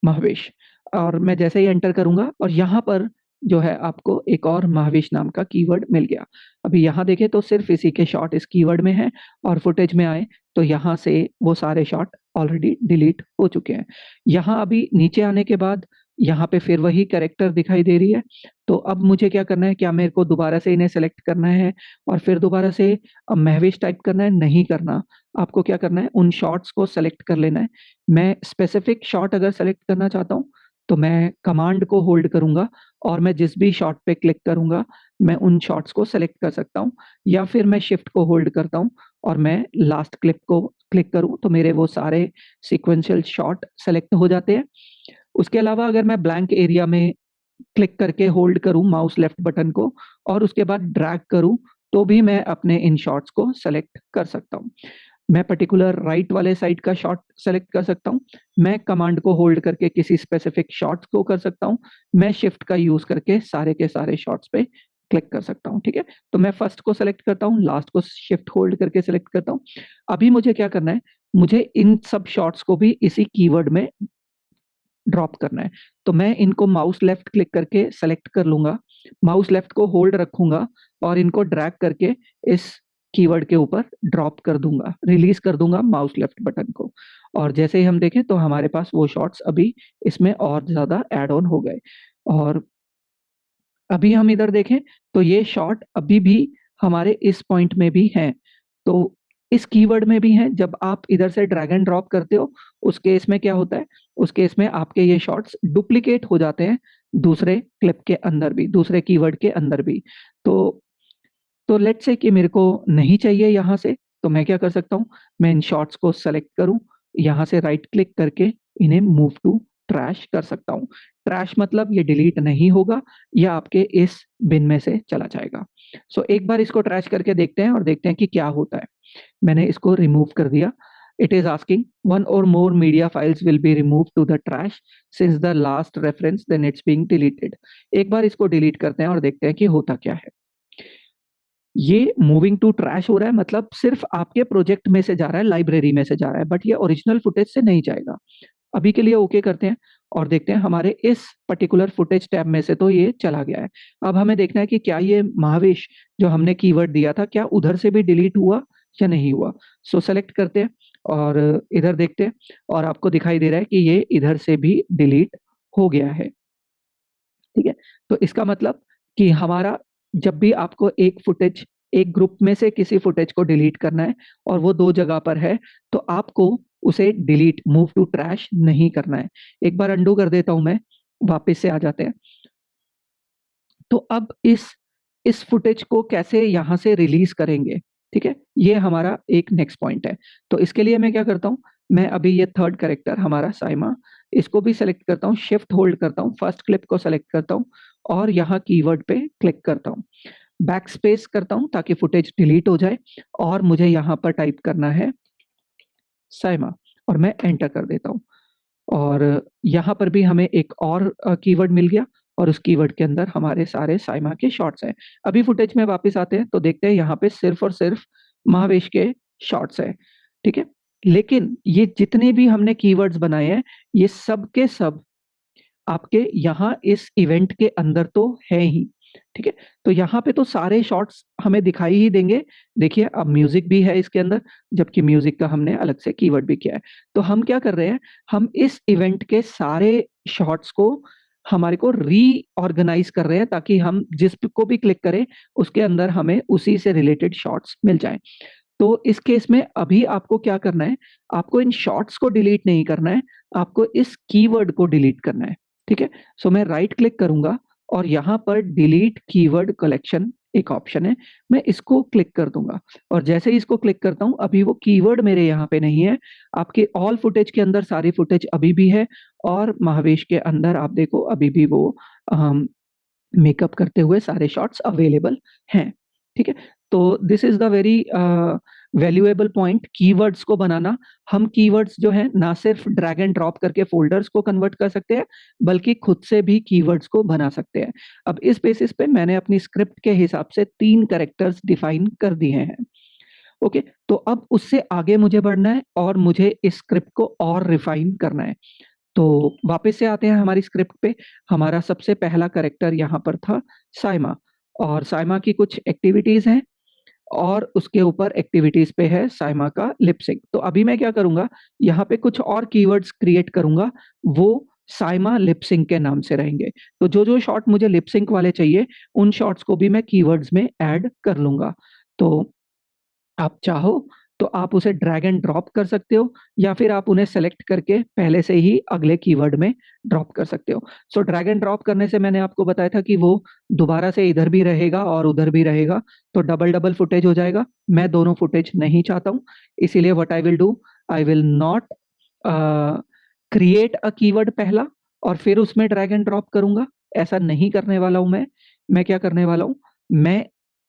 महावेश, और मैं जैसे ही एंटर करूंगा और यहाँ पर जो है आपको एक और महावेश नाम का कीवर्ड मिल गया। अभी यहाँ देखें तो सिर्फ इसी के शॉट इस कीवर्ड में है, और फुटेज में आए तो यहाँ से वो सारे शॉट ऑलरेडी डिलीट हो चुके हैं। यहाँ अभी नीचे आने के बाद यहाँ पे फिर वही कैरेक्टर दिखाई दे रही है। तो अब मुझे क्या करना है, क्या मेरे को दोबारा से इन्हें सेलेक्ट करना है और फिर दोबारा से महवेश टाइप करना है? नहीं करना। आपको क्या करना है, उन शॉट्स को सेलेक्ट कर लेना है। मैं स्पेसिफिक शॉट अगर सेलेक्ट करना चाहता हूँ तो मैं कमांड को होल्ड करूंगा, और मैं जिस भी शॉट पे क्लिक करूंगा मैं उन शॉट्स को सेलेक्ट कर सकता हूँ, या फिर मैं शिफ्ट को होल्ड करता हूँ और मैं लास्ट क्लिप को क्लिक करूँ तो मेरे वो सारे सीक्वेंशियल शॉट सेलेक्ट हो जाते हैं। उसके अलावा अगर मैं ब्लैंक एरिया में क्लिक करके होल्ड करूं माउस लेफ्ट बटन को और उसके बाद ड्रैग करूं तो भी मैं अपने इन शॉट्स को सेलेक्ट कर सकता हूं। मैं पर्टिकुलर राइट वाले साइड का शॉट सेलेक्ट कर सकता हूं, मैं कमांड को होल्ड करके किसी स्पेसिफिक शॉट्स को कर सकता हूं, मैं शिफ्ट का यूज करके सारे के सारे शॉट्स पे क्लिक कर सकता हूं। ठीक है, तो मैं फर्स्ट को सेलेक्ट करता हूं, लास्ट को शिफ्ट होल्ड करके सेलेक्ट करता हूं। अभी मुझे क्या करना है, मुझे इन सब शॉट्स को भी इसी कीवर्ड में ड्रॉप करना है। तो मैं इनको माउस लेफ्ट क्लिक करके सेलेक्ट कर लूंगा, माउस लेफ्ट को होल्ड रखूंगा और इनको ड्रैग करके इस कीवर्ड के ऊपर ड्रॉप कर दूंगा, रिलीज कर दूंगा माउस लेफ्ट बटन को। और जैसे ही हम देखें तो हमारे पास वो शॉट्स अभी इसमें और ज्यादा ऐड ऑन हो गए। और अभी हम इधर देखें तो ये शॉट अभी भी हमारे इस पॉइंट में भी हैं, तो इस कीवर्ड में भी हैं। जब आप इधर से ड्रैग एंड ड्रॉप करते हो उस केस में क्या होता है, उस केस में आपके ये शॉट्स डुप्लीकेट हो जाते हैं दूसरे क्लिप के अंदर भी, दूसरे कीवर्ड के अंदर भी। तो लेट्स से कि मेरे को नहीं चाहिए यहाँ से, तो मैं क्या कर सकता हूँ, मैं इन शॉट्स को सेलेक्ट करूँ, यहाँ से राइट क्लिक करके इन्हें मूव टू ट्रैश कर सकता हूँ। ट्रैश मतलब ये डिलीट नहीं होगा, ये आपके इस बिन में से चला जाएगा। सो एक बार इसको ट्रैश करके देखते हैं और देखते हैं कि क्या होता है। मैंने इसको रिमूव कर दिया। It is asking one or more media files will be removed to the trash since the last reference, then it's being deleted. एक बार इसको डिलीट करते हैं और देखते हैं कि होता क्या है। ये मूविंग टू ट्रैश हो रहा है, मतलब सिर्फ आपके प्रोजेक्ट में से जा रहा है, लाइब्रेरी में से जा रहा है, बट ये ओरिजिनल फुटेज से नहीं जाएगा। अभी के लिए ओके करते हैं और देखते हैं हमारे इस पर्टिकुलर फुटेज टैब में से तो ये चला गया है। अब हमें देखना है कि क्या ये महावेश जो हमने कीवर्ड दिया था, क्या उधर से भी डिलीट हुआ या नहीं हुआ। सो सेलेक्ट करते हैं और इधर देखते हैं और आपको दिखाई दे रहा है कि ये इधर से भी डिलीट हो गया है। ठीक है, तो इसका मतलब कि हमारा जब भी आपको एक फुटेज, एक ग्रुप में से किसी फुटेज को डिलीट करना है और वो 2 जगह पर है, तो आपको उसे डिलीट, मूव टू ट्रैश नहीं करना है। एक बार अंडू कर देता हूं मैं, वापस से आ जाते हैं। तो अब इस फुटेज को कैसे यहाँ से रिलीज करेंगे, ठीक है, ये हमारा एक नेक्स्ट पॉइंट है। तो इसके लिए मैं क्या करता हूँ, मैं अभी ये थर्ड कैरेक्टर हमारा साइमा, इसको भी सेलेक्ट करता हूँ, शिफ्ट होल्ड करता हूँ, फर्स्ट क्लिप को सेलेक्ट करता हूँ और यहाँ कीवर्ड पे क्लिक करता हूँ, बैक स्पेस करता हूँ ताकि फुटेज डिलीट हो जाए और मुझे यहाँ पर टाइप करना है साइमा और मैं एंटर कर देता हूँ। और यहाँ पर भी हमें एक और कीवर्ड मिल गया और उस कीवर्ड के अंदर हमारे सारे साइमा के शॉट्स हैं। अभी फुटेज में वापस आते हैं तो देखते हैं यहाँ पे सिर्फ और सिर्फ महावेश के शॉट्स हैं, ठीक है। लेकिन ये जितने भी हमने कीवर्ड्स बनाए हैं, ये सब के सब आपके यहाँ इस इवेंट के अंदर तो है ही, ठीक है। तो यहाँ पे तो सारे शॉट्स हमें दिखाई ही देंगे। देखिए अब म्यूजिक भी है इसके अंदर, जबकि म्यूजिक का हमने अलग से कीवर्ड भी किया है। तो हम क्या कर रहे हैं, हम इस इवेंट के सारे शॉट्स को हमारे को रीऑर्गेनाइज कर रहे हैं ताकि हम जिस को भी क्लिक करें उसके अंदर हमें उसी से रिलेटेड शॉट्स मिल जाएं। तो इस केस में अभी आपको क्या करना है, आपको इन शॉट्स को डिलीट नहीं करना है, आपको इस कीवर्ड को डिलीट करना है, ठीक है। सो मैं राइट क्लिक करूंगा और यहाँ पर डिलीट कीवर्ड कलेक्शन एक ऑप्शन है, मैं इसको क्लिक कर दूंगा और जैसे ही इसको क्लिक करता हूं, अभी वो कीवर्ड मेरे यहाँ पे नहीं है। आपके ऑल फुटेज के अंदर सारी फुटेज अभी भी है और महावेश के अंदर आप देखो अभी भी वो मेकअप करते हुए सारे शॉट्स अवेलेबल हैं, ठीक है। तो this is the very valuable point, keywords को बनाना। हम कीवर्ड्स जो है ना सिर्फ ड्रैग एंड ड्रॉप करके फोल्डर्स को कन्वर्ट कर सकते हैं, बल्कि खुद से भी कीवर्ड्स को बना सकते हैं। अब इस बेसिस पे मैंने अपनी स्क्रिप्ट के हिसाब से 3 कैरेक्टर्स डिफाइन कर दिए हैं। ओके, तो अब उससे आगे मुझे बढ़ना है और मुझे इस स्क्रिप्ट को और रिफाइन करना है। तो वापस से आते हैं हमारी स्क्रिप्ट पे। हमारा सबसे पहला कैरेक्टर यहाँ पर था साइमा और साइमा की कुछ एक्टिविटीज हैं और उसके ऊपर एक्टिविटीज पे है साइमा का लिपसिंग। तो अभी मैं क्या करूंगा, यहाँ पे कुछ और कीवर्ड्स क्रिएट करूंगा, वो साइमा लिपसिंग के नाम से रहेंगे। तो जो जो शॉट मुझे लिपसिंग वाले चाहिए उन शॉट्स को भी मैं कीवर्ड्स में ऐड कर लूंगा। तो आप चाहो तो आप उसे ड्रैग एंड ड्रॉप कर सकते हो या फिर आप उन्हें सेलेक्ट करके पहले से ही अगले कीवर्ड में ड्रॉप कर सकते हो। सो ड्रैग एंड ड्रॉप करने से मैंने आपको बताया था कि वो दोबारा से इधर भी रहेगा और उधर भी रहेगा, तो डबल डबल फुटेज हो जाएगा। मैं दोनों फुटेज नहीं चाहता हूँ, इसीलिए what I will do, I will not create a keyword पहला और फिर उसमें ड्रैग एंड ड्रॉप करूंगा। ऐसा नहीं करने वाला हूं मैं क्या करने वाला हूं, मैं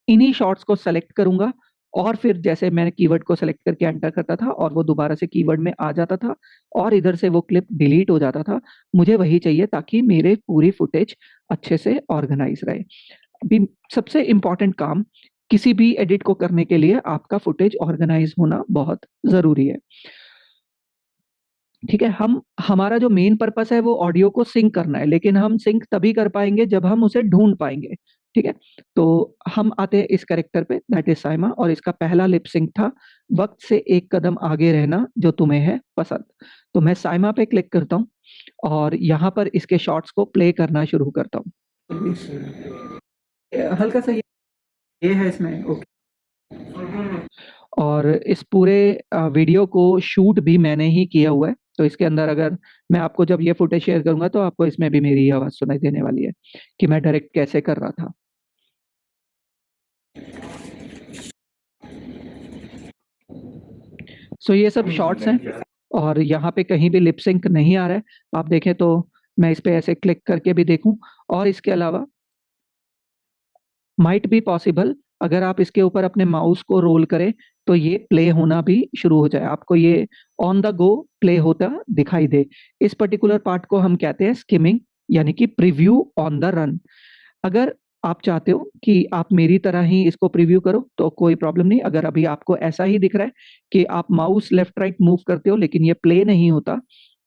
इन्हीं शॉर्ट्स को सेलेक्ट करूंगा और फिर जैसे मैंने कीवर्ड को सेलेक्ट करके एंटर करता था और वो दोबारा से कीवर्ड में आ जाता था और इधर से वो क्लिप डिलीट हो जाता था। मुझे वही चाहिए ताकि मेरे पूरी फुटेज अच्छे से ऑर्गेनाइज रहे। अभी सबसे इंपॉर्टेंट काम किसी भी एडिट को करने के लिए आपका फुटेज ऑर्गेनाइज होना बहुत जरूरी है, ठीक है। हमारा जो मेन पर्पस है वो ऑडियो को सिंक करना है, लेकिन हम सिंक तभी कर पाएंगे जब हम उसे ढूंढ पाएंगे, ठीक है। तो हम आते हैं इस कैरेक्टर पे, दैट इज साइमा, और इसका पहला लिप सिंक था वक्त से एक कदम आगे रहना जो तुम्हें है पसंद। तो मैं साइमा पे क्लिक करता हूँ और यहाँ पर इसके शॉट्स को प्ले करना शुरू करता हूँ। हल्का सा ये है इसमें, ओके। और इस पूरे वीडियो को शूट भी मैंने ही किया हुआ है, तो इसके अंदर अगर मैं आपको जब ये फुटेज शेयर करूंगा तो आपको इसमें भी मेरी आवाज सुनाई देने वाली है कि मैं डायरेक्ट कैसे कर रहा था। सो ये सब शॉर्ट्स हैं और यहाँ पे कहीं भी लिप सिंक नहीं आ रहा है। आप देखें तो मैं इस पे ऐसे क्लिक करके भी देखूं और इसके अलावा माइट बी पॉसिबल अगर आप इसके ऊपर अपने माउस को रोल करें तो ये प्ले होना भी शुरू हो जाए, आपको ये ऑन द गो प्ले होता दिखाई दे। इस पर्टिकुलर पार्ट को हम कहते हैं स्किमिंग, यानी कि प्रीव्यू ऑन द रन। अगर आप चाहते हो कि आप मेरी तरह ही इसको प्रीव्यू करो तो कोई प्रॉब्लम नहीं। अगर अभी आपको ऐसा ही दिख रहा है कि आप माउस लेफ्ट राइट मूव करते हो लेकिन ये प्ले नहीं होता,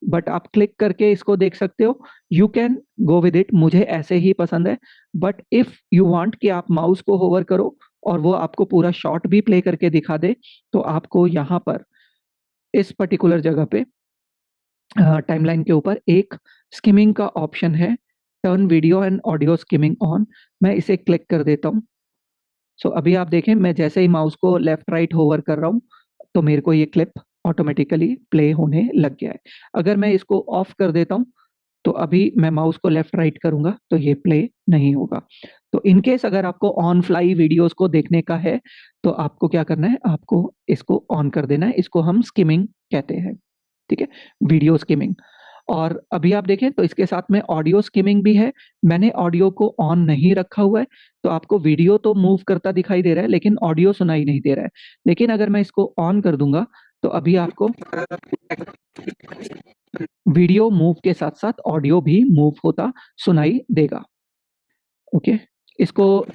बट आप क्लिक करके इसको देख सकते हो, you can go with it, मुझे ऐसे ही पसंद है। बट इफ यू वांट कि आप माउस को होवर करो और वो आपको पूरा शॉट भी प्ले करके दिखा दे, तो आपको यहाँ पर इस पर्टिकुलर जगह पे टाइमलाइन के ऊपर एक स्किमिंग का ऑप्शन है, turn video and audio skimming on. मैं इसे क्लिक कर देता हूँ। सो अभी आप देखें, मैं जैसे ही माउस को लेफ्ट राइट होवर कर रहा हूँ तो मेरे को ये क्लिप ऑटोमेटिकली प्ले होने लग गया है। अगर मैं इसको ऑफ कर देता हूँ तो अभी मैं माउस को लेफ्ट राइट करूंगा तो ये प्ले नहीं होगा। तो इन केस अगर आपको ऑन फ्लाई वीडियोस को देखने का है तो आपको क्या करना है, आपको इसको ऑन कर देना है। इसको हम स्किमिंग कहते हैं, ठीक है, वीडियो स्किमिंग। और अभी आप देखें तो इसके साथ में ऑडियो स्किमिंग भी है। मैंने ऑडियो को ऑन नहीं रखा हुआ है तो आपको वीडियो तो मूव करता दिखाई दे रहा है लेकिन ऑडियो सुनाई नहीं दे रहा है। लेकिन अगर मैं इसको ऑन कर दूंगा तो अभी आपको वीडियो मूव के साथ साथ ऑडियो भी मूव होता सुनाई देगा। ओके, इसको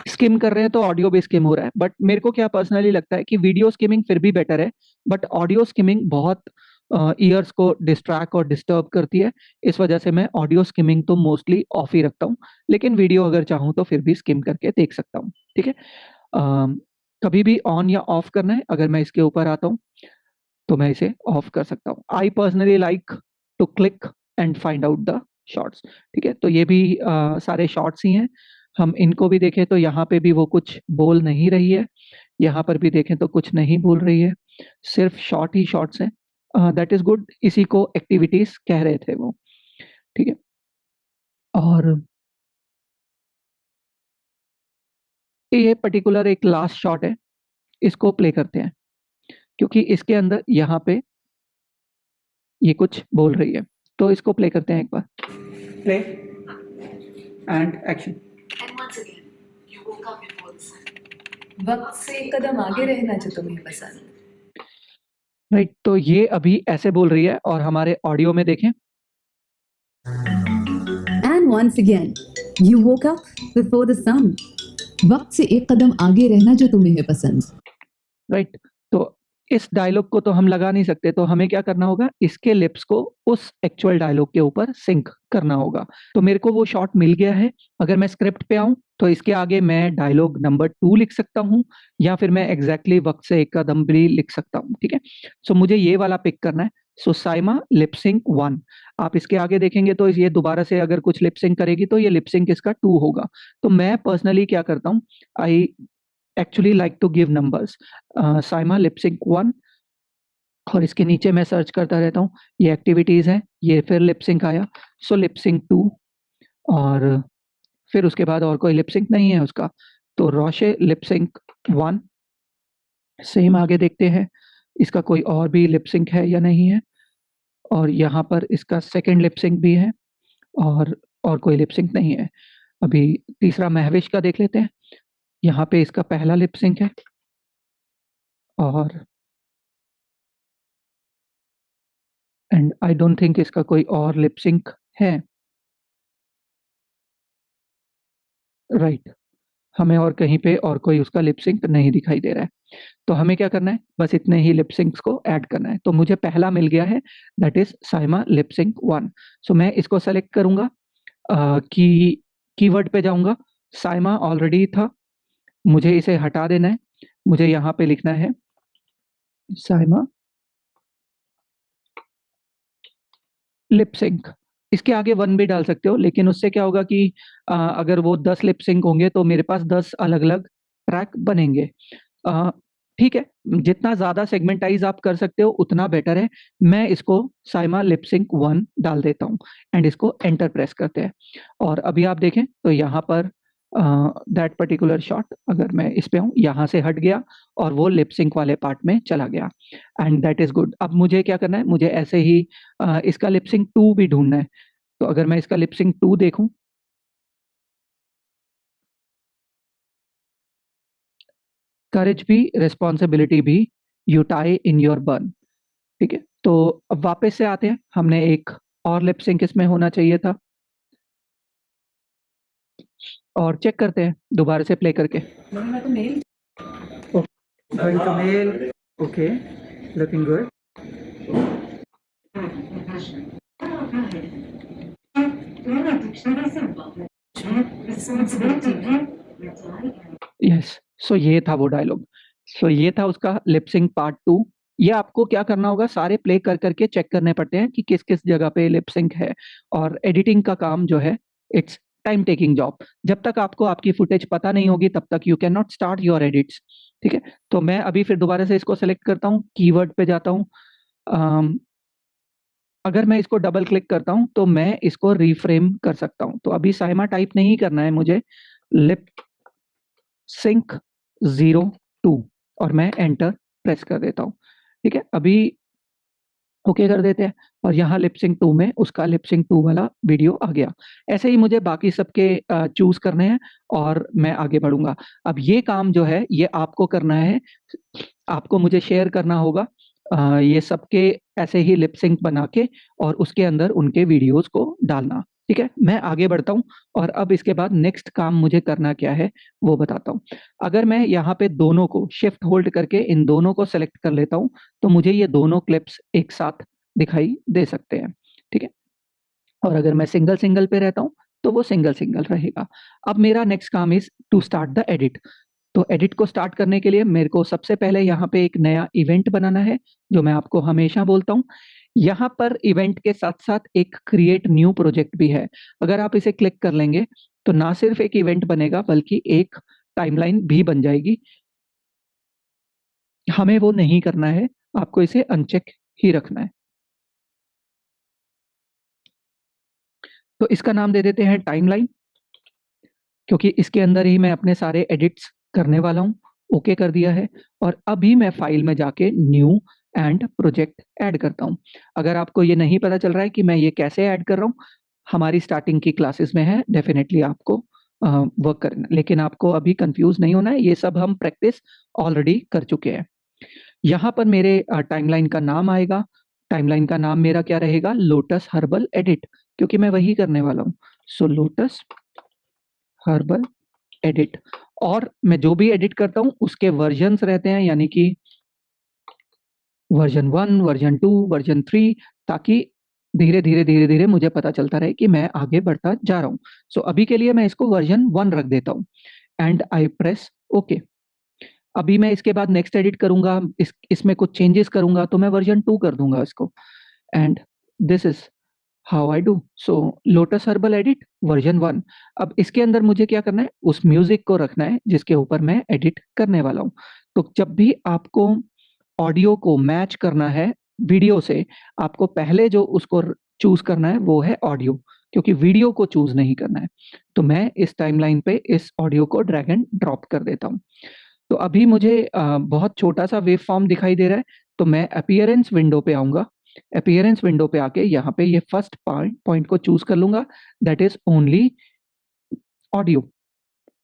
स्किम कर रहे हैं तो ऑडियो भी स्किम हो रहा है, बट मेरे को क्या पर्सनली लगता है कि वीडियो स्किमिंग फिर भी बेटर है, बट ऑडियो स्किमिंग बहुत ईयर्स को डिस्ट्रैक्ट और डिस्टर्ब करती है। इस वजह से मैं ऑडियो स्किमिंग तो मोस्टली ऑफ ही रखता हूँ, लेकिन वीडियो अगर चाहूँ तो फिर भी स्किम करके देख सकता हूँ, ठीक है। कभी भी ऑन या ऑफ करना है, अगर मैं इसके ऊपर आता हूँ तो मैं इसे ऑफ कर सकता हूँ। I personally like to click and find out the shorts, ठीक है। तो ये भी सारे शॉर्ट्स ही हैं। हम इनको भी देखें तो यहाँ पे भी वो कुछ बोल नहीं रही है, यहाँ पर भी देखें तो कुछ नहीं बोल रही है, सिर्फ शॉर्ट ही शॉर्ट्स हैं। दैट इज गुड, इसी को एक्टिविटीज कह रहे थे वो, ठीक है। और ये पर्टिकुलर एक लास्ट शॉट है, इसको प्ले करते हैं क्योंकि इसके अंदर यहाँ पे ये कुछ बोल रही है, तो इसको प्ले करते हैं एक बार। Play and action. And once again, you woke up before the sun. वक्त से एक कदम आगे रहना जो तुम्हें पसंद। राइट, तो ये अभी ऐसे बोल रही है और हमारे ऑडियो में देखें। And once again, you woke up before the sun. वक्त से एक कदम आगे रहना जो तुम्हें है पसंद। राइट, तो इस डायलॉग को तो हम लगा नहीं सकते, तो हमें क्या करना होगा, इसके लिप्स को उस एक्चुअल डायलॉग के ऊपर सिंक करना होगा। तो मेरे को वो शॉट मिल गया है। अगर मैं स्क्रिप्ट पे आऊं तो इसके आगे मैं डायलॉग नंबर 2 लिख सकता हूं या फिर मैं एग्जैक्टली वक्त से एक कदम भी लिख सकता हूं, ठीक है। सो मुझे ये वाला पिक करना है। सो साइमा लिपसिंक 1। आप इसके आगे देखेंगे तो ये दोबारा से अगर कुछ लिपसिंक करेगी तो ये लिपसिंक इसका 2 होगा। तो मैं पर्सनली क्या करता हूँ, I actually like to give numbers. साइमा लिपसिंक 1 और इसके नीचे मैं सर्च करता रहता हूँ, ये एक्टिविटीज है, ये फिर लिपसिंक आया, सो लिपसिंक 2 और फिर उसके बाद और कोई लिपसिंक नहीं है उसका, तो रोशे लिपसिंक 1। सेम आगे देखते हैं इसका कोई और भी लिपसिंक है या नहीं है, और यहाँ पर इसका सेकंड लिपसिंक भी है और कोई लिपसिंक नहीं है। अभी तीसरा महविश का देख लेते हैं, यहाँ पे इसका पहला लिपसिंक है और एंड आई डोंट थिंक इसका कोई और लिपसिंक है। राइट, हमें और कहीं पे और कोई उसका लिपसिंक नहीं दिखाई दे रहा है। तो हमें क्या करना है, बस इतने ही लिपसिंक्स को ऐड करना है। तो मुझे पहला मिल गया है, दैट इज साइमा लिपसिंक 1। सो मैं इसको सेलेक्ट करूंगा, की कीवर्ड पे जाऊंगा, साइमा ऑलरेडी था, मुझे इसे हटा देना है। मुझे यहाँ पे लिखना है साइमा लिपसिंक। इसके आगे 1 भी डाल सकते हो, लेकिन उससे क्या होगा कि अगर वो 10 लिपसिंक होंगे तो मेरे पास 10 अलग-अलग ट्रैक बनेंगे। ठीक है, जितना ज़्यादा सेगमेंटाइज़ आप कर सकते हो उतना बेटर है। मैं इसको साइमा लिपसिंक 1 डाल देता हूँ एंड इसको एंटर प्रेस करते हैं। और अभी आप देखें तो यहाँ पर दैट पर्टिकुलर शॉट, अगर मैं इस पे हूँ, यहाँ से हट गया और वो लिपसिंक वाले पार्ट में चला गया एंड दैट इज़ गुड। अब मुझे क्या करना है, मुझे ऐसे ही इसका लिपसिंक 2 भी ढूँढना है। तो अगर मैं इसका लिपसिंक 2 देखूँ करेज भी, रिस्पॉन्सिबिलिटी भी, you tie in your burn. ठीक है, तो अब वापस से आते हैं, हमने एक और लिप सिंक इसमें होना चाहिए था, और चेक करते हैं दोबारा से प्ले करके। Going to male, okay, looking good. Yes, so ये था वो डायलॉग। सो ये था उसका लिप सिंक पार्ट 2। ये आपको क्या करना होगा, सारे प्ले कर करके चेक करने पड़ते हैं कि किस किस जगह पे लिप सिंक है। और एडिटिंग का काम जो है, इट्स टाइम टेकिंग जॉब। जब तक आपको आपकी फुटेज पता नहीं होगी तब तक you can not start your edits. ठीक है, तो मैं अभी फिर दोबारा से इसको सेलेक्ट करता हूँ, कीवर्ड पे जाता हूँ। अगर मैं इसको डबल क्लिक करता हूं तो मैं इसको रिफ्रेम कर सकता हूं। तो अभी साइमा टाइप नहीं करना है मुझे, लिप सिंक 02, और मैं एंटर प्रेस कर देता हूं। ठीक है, अभी ओके कर देते हैं, और यहाँ लिप सिंक 2 में उसका लिप सिंक 2 वाला वीडियो आ गया। ऐसे ही मुझे बाकी सबके चूज करने हैं और मैं आगे बढ़ूंगा। अब ये काम जो है ये आपको करना है, आपको मुझे शेयर करना होगा ये सबके ऐसे ही लिप सिंक बना के, और उसके अंदर उनके वीडियोस को डालना। ठीक है, मैं आगे बढ़ता हूँ, और अब इसके बाद नेक्स्ट काम मुझे करना क्या है वो बताता हूँ। अगर मैं यहाँ पे दोनों को शिफ्ट होल्ड करके इन दोनों को सेलेक्ट कर लेता हूँ तो मुझे ये दोनों क्लिप्स एक साथ दिखाई दे सकते हैं। ठीक है, और अगर मैं सिंगल सिंगल पे रहता हूँ तो वो सिंगल सिंगल रहेगा। अब मेरा नेक्स्ट काम is to start the edit. तो एडिट को स्टार्ट करने के लिए मेरे को सबसे पहले यहाँ पे एक नया इवेंट बनाना है, जो मैं आपको हमेशा बोलता हूँ। यहाँ पर इवेंट के साथ साथ एक क्रिएट न्यू प्रोजेक्ट भी है। अगर आप इसे क्लिक कर लेंगे तो ना सिर्फ एक इवेंट बनेगा बल्कि एक टाइमलाइन भी बन जाएगी। हमें वो नहीं करना है, आपको इसे अनचेक ही रखना है। तो इसका नाम दे देते हैं टाइमलाइन, क्योंकि इसके अंदर ही मैं अपने सारे एडिट्स करने वाला हूँ। ओके कर दिया है, और अभी मैं फाइल में जाके न्यू एंड प्रोजेक्ट ऐड करता हूँ। अगर आपको ये नहीं पता चल रहा है कि मैं ये कैसे ऐड कर रहा हूँ, हमारी स्टार्टिंग की क्लासेस में है, डेफिनेटली आपको वर्क करना, लेकिन आपको अभी कंफ्यूज नहीं होना है, ये सब हम प्रैक्टिस ऑलरेडी कर चुके हैं। यहाँ पर मेरे टाइमलाइन का नाम आएगा। टाइमलाइन का नाम मेरा क्या रहेगा, लोटस हर्बल एडिट, क्योंकि मैं वही करने वाला हूँ। सो लोटस हर्बल एडिट, और मैं जो भी एडिट करता हूँ उसके वर्जन्स रहते हैं, यानी कि वर्जन 1, वर्जन 2, वर्जन 3, ताकि धीरे धीरे मुझे पता चलता रहे कि मैं आगे बढ़ता जा रहा हूँ। सो अभी के लिए मैं इसको वर्जन 1 रख देता हूँ, एंड आई प्रेस ओके। अभी मैं इसके बाद नेक्स्ट एडिट करूंगा, इसमें कुछ चेंजेस करूंगा तो मैं वर्जन 2 कर दूंगा इसको, and this is how I do. So lotus herbal edit version 1। अब इसके अंदर मुझे क्या करना है, उस म्यूजिक को रखना है जिसके ऊपर मैं एडिट करने वाला हूँ। तो जब भी आपको ऑडियो को मैच करना है वीडियो से, आपको पहले जो उसको चूज करना है वो है ऑडियो, क्योंकि वीडियो को चूज नहीं करना है। तो मैं इस टाइमलाइन पे इस ऑडियो को ड्रैग एंड ड्रॉप कर देता हूँ। तो अभी मुझे बहुत छोटा सा वेव फॉर्म दिखाई दे रहा है, तो मैं अपीयरेंस विंडो पे आऊंगा। अपीयरेंस विंडो पे आके यहाँ पे ये फर्स्ट पॉइंट को चूज कर लूंगा, दैट इज ओनली ऑडियो,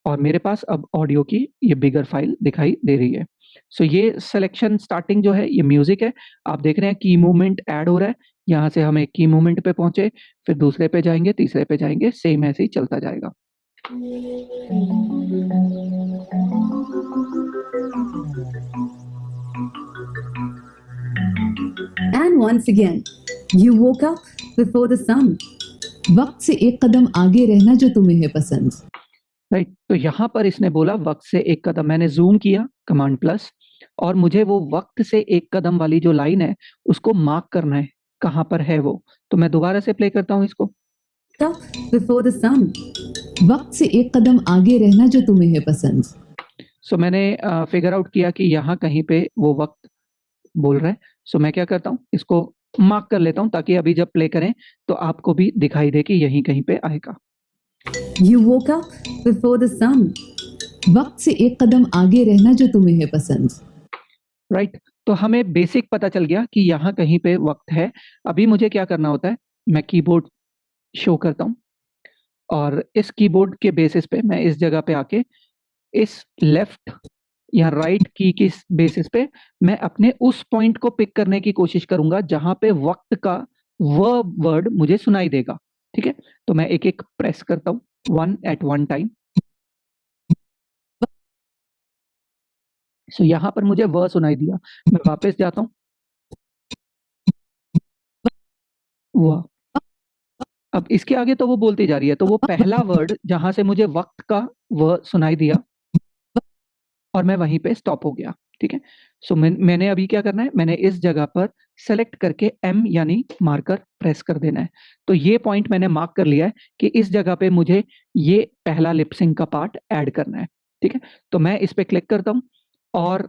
और मेरे पास अब ऑडियो की ये बिगर फाइल दिखाई दे रही है। सो ये सिलेक्शन स्टार्टिंग जो है ये म्यूजिक है, आप देख रहे हैं की मूवमेंट ऐड हो रहा है। यहाँ से हम एक की मूवमेंट पे पहुंचे, फिर दूसरे पे जाएंगे, तीसरे पे जाएंगे, सेम ऐसे ही चलता जाएगा। And once again, you woke up before the sun. वक्त से एक कदम आगे रहना जो तुम्हें है पसंद। राइट, तो यहाँ पर इसने बोला वक्त से एक कदम, मैंने जूम किया कमांड प्लस, और मुझे वो वक्त से एक कदम वाली जो लाइन है उसको मार्क करना है, कहाँ पर है वो। तो मैं दोबारा से प्ले करता हूँ इसको। Up before the sun. वक्त से एक कदम आगे रहना जो तुम्हें है पसंद। सो मैंने फिगर आउट किया कि यहाँ कहीं पे वो वक्त बोल रहा है। सो मैं क्या करता हूँ, इसको मार्क कर लेता हूँ ताकि अभी जब प्ले करें तो आपको भी दिखाई दे कि यहीं कहीं पे आएगा। You woke up before the sun. वक्त से एक कदम आगे रहना जो तुम्हें है पसंद। राइट, तो हमें बेसिक पता चल गया कि यहाँ कहीं पे वक्त है। अभी मुझे क्या करना होता है, मैं कीबोर्ड शो करता हूँ, और इस कीबोर्ड के बेसिस पे मैं इस जगह पे आके इस लेफ्ट या राइट की किस बेसिस पे मैं अपने उस पॉइंट को पिक करने की कोशिश करूंगा जहां पे वक्त का वह वर्ड मुझे सुनाई देगा। ठीक है, तो मैं एक एक प्रेस करता हूँ, वन एट वन टाइम। सो यहां पर मुझे वह सुनाई दिया, मैं वापस जाता हूँ, वह। अब इसके आगे तो वो बोलती जा रही है, तो वो पहला वर्ड जहां से मुझे वक्त का वह सुनाई दिया और मैं वहीं पे स्टॉप हो गया। ठीक है, सो मैंने अभी क्या करना है, मैंने इस जगह पर सेलेक्ट करके एम यानी मार्कर प्रेस कर देना है। तो ये पॉइंट मैंने मार्क कर लिया है कि इस जगह पे मुझे ये पहला लिपसिंग का पार्ट ऐड करना है। ठीक है, तो मैं इस पे क्लिक करता हूँ और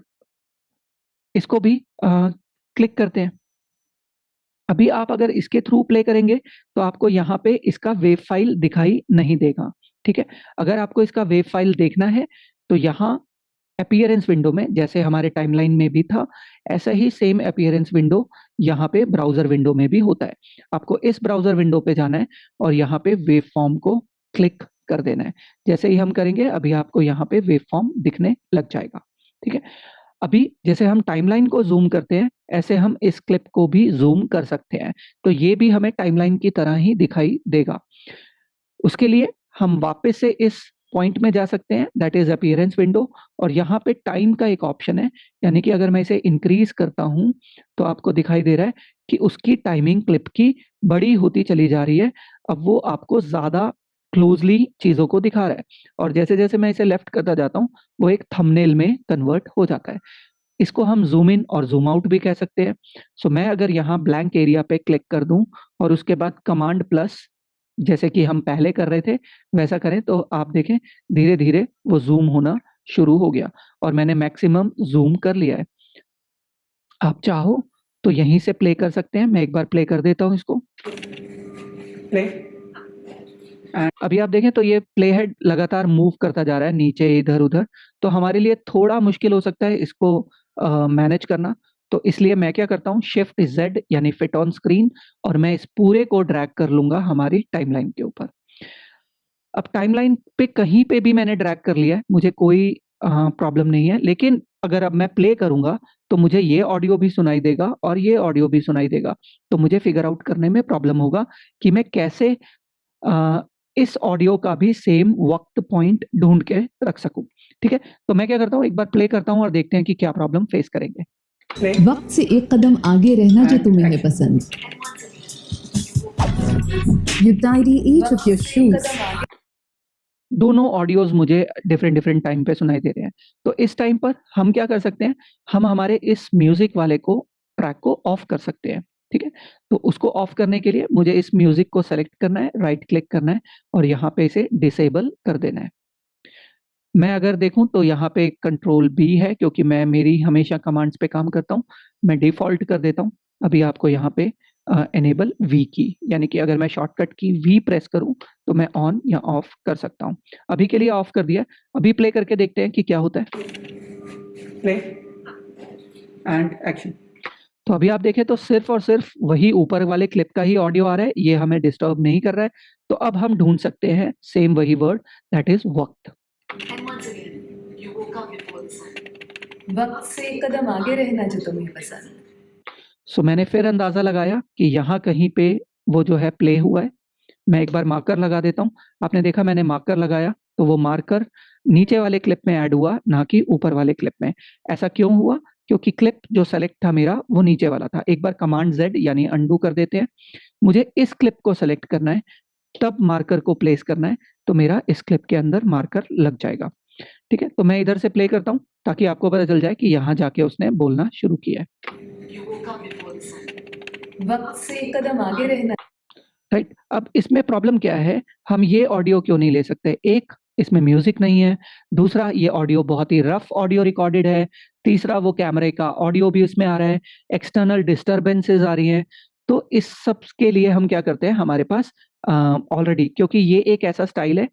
इसको भी क्लिक करते हैं। अभी आप अगर इसके थ्रू प्ले करेंगे तो आपको यहाँ पे इसका वेव फाइल दिखाई नहीं देगा। ठीक है, अगर आपको इसका वेव फाइल देखना है तो यहाँ अपीयरेंस विंडो में, जैसे हमारे टाइमलाइन में भी था, ऐसा ही सेम अपीयरेंस विंडो यहाँ पे ब्राउजर विंडो में भी होता है। आपको इस ब्राउजर विंडो पे जाना है और यहाँ पे वेव फॉर्म को क्लिक कर देना है। जैसे ही हम करेंगे अभी आपको यहाँ पे वेव फॉर्म दिखने लग जाएगा। ठीक है, अभी जैसे हम टाइमलाइन को जूम करते हैं ऐसे हम इस क्लिप को भी जूम कर सकते हैं, तो ये भी हमें टाइमलाइन की तरह ही दिखाई देगा। उसके लिए हम वापस से इस पॉइंट में जा सकते हैं, दैट इज अपीयरेंस विंडो, और यहाँ पे टाइम का एक ऑप्शन है, यानी कि अगर मैं इसे इंक्रीज करता हूँ तो आपको दिखाई दे रहा है कि उसकी टाइमिंग क्लिप की बड़ी होती चली जा रही है। अब वो आपको ज्यादा क्लोजली चीजों को दिखा रहा है, और जैसे जैसे मैं इसे लेफ्ट करता जाता हूँ वो एक थंबनेल में कन्वर्ट हो जाता है। इसको हम जूम इन और जूम आउट भी कह सकते हैं। सो मैं अगर यहाँ ब्लैंक एरिया पे क्लिक कर दूं और उसके बाद कमांड प्लस, जैसे कि हम पहले कर रहे थे वैसा करें, तो आप देखें धीरे धीरे वो जूम होना शुरू हो गया और मैंने मैक्सिमम जूम कर लिया है। आप चाहो तो यहीं से प्ले कर सकते हैं, मैं एक बार प्ले कर देता हूँ इसको, प्ले। अभी आप देखें तो ये प्ले हेड लगातार मूव करता जा रहा है नीचे इधर उधर, तो हमारे लिए थोड़ा मुश्किल हो सकता है इसको मैनेज करना। तो इसलिए मैं क्या करता हूँ, शिफ्ट जेड यानी फिट ऑन स्क्रीन, और मैं इस पूरे को ड्रैग कर लूंगा हमारी टाइमलाइन के ऊपर। अब टाइमलाइन पे कहीं पे भी मैंने ड्रैग कर लिया है, मुझे कोई प्रॉब्लम नहीं है, लेकिन अगर अब मैं प्ले करूंगा तो मुझे ये ऑडियो भी सुनाई देगा और ये ऑडियो भी सुनाई देगा, तो मुझे फिगर आउट करने में प्रॉब्लम होगा कि मैं कैसे इस ऑडियो का भी सेम वक्त पॉइंट ढूंढ के रख सकूं। ठीक है, तो मैं क्या करता हूँ, एक बार प्ले करता हूँ और देखते हैं कि क्या प्रॉब्लम फेस करेंगे। वक्त से एक कदम आगे रहना जो तुम्हें है पसंद। You tidy each of your shoes. दोनों ऑडियोज मुझे डिफरेंट डिफरेंट टाइम पे सुनाई दे रहे हैं, तो इस टाइम पर हम क्या कर सकते हैं, हम हमारे इस म्यूजिक वाले को ट्रैक को ऑफ कर सकते हैं। ठीक है, तो उसको ऑफ करने के लिए मुझे इस म्यूजिक को सेलेक्ट करना है, राइट क्लिक करना है और यहाँ पे इसे डिसेबल कर देना है। मैं अगर देखूं तो यहाँ पे कंट्रोल बी है, क्योंकि मैं मेरी हमेशा कमांड्स पे काम करता हूँ, मैं डिफॉल्ट कर देता हूँ। अभी आपको यहाँ पे एनेबल वी की, यानी कि अगर मैं शॉर्टकट की वी प्रेस करूं तो मैं ऑन या ऑफ कर सकता हूं। अभी के लिए ऑफ कर दिया, अभी प्ले करके देखते हैं कि क्या होता है। Play and action. तो अभी आप देखें तो सिर्फ और सिर्फ वही ऊपर वाले क्लिप का ही ऑडियो आ रहा है, ये हमें डिस्टर्ब नहीं कर रहा है। तो अब हम ढूंढ सकते हैं सेम वही वर्ड, दैट इज वक्त। And once again, you woke up before the sun. वक्त से एक कदम आगे रहना जो तुम्हें पसंद। सो मैंने फिर अंदाजा लगाया कि यहाँ कहीं पे वो जो है प्ले हुआ है। मैं एक बार मार्कर लगा देता हूँ। आपने देखा मैंने मार्कर लगाया तो वो मार्कर नीचे वाले क्लिप में ऐड हुआ, ना कि ऊपर वाले क्लिप में। ऐसा क्यों हुआ? क्योंकि क्लिप जो सेलेक्ट था मेरा वो नीचे वाला था। एक बार कमांड जेड यानी अंडू कर देते हैं। मुझे इस क्लिप को सेलेक्ट करना है, तब मार्कर को प्लेस करना है, तो मेरा इस क्लिप के अंदर मार्कर लग जाएगा। ठीक है, तो मैं इधर से प्ले करता हूँ ताकि आपको पता चल जाए कि यहाँ जाके उसने बोलना शुरू किया है। You woke up before the sun. वक्त से एक कदम आगे रहना। राइट, अब इसमें प्रॉब्लम क्या है, हम ये ऑडियो क्यों नहीं ले सकते? एक, इसमें म्यूजिक नहीं है। दूसरा, ये ऑडियो बहुत ही रफ ऑडियो रिकॉर्डेड है। तीसरा, वो कैमरे का ऑडियो भी उसमें आ रहा है, एक्सटर्नल डिस्टर्बेंसेस आ रही हैं। तो इस सब के लिए हम क्या करते हैं, हमारे पास ऑलरेडी, क्योंकि ये एक ऐसा स्टाइल है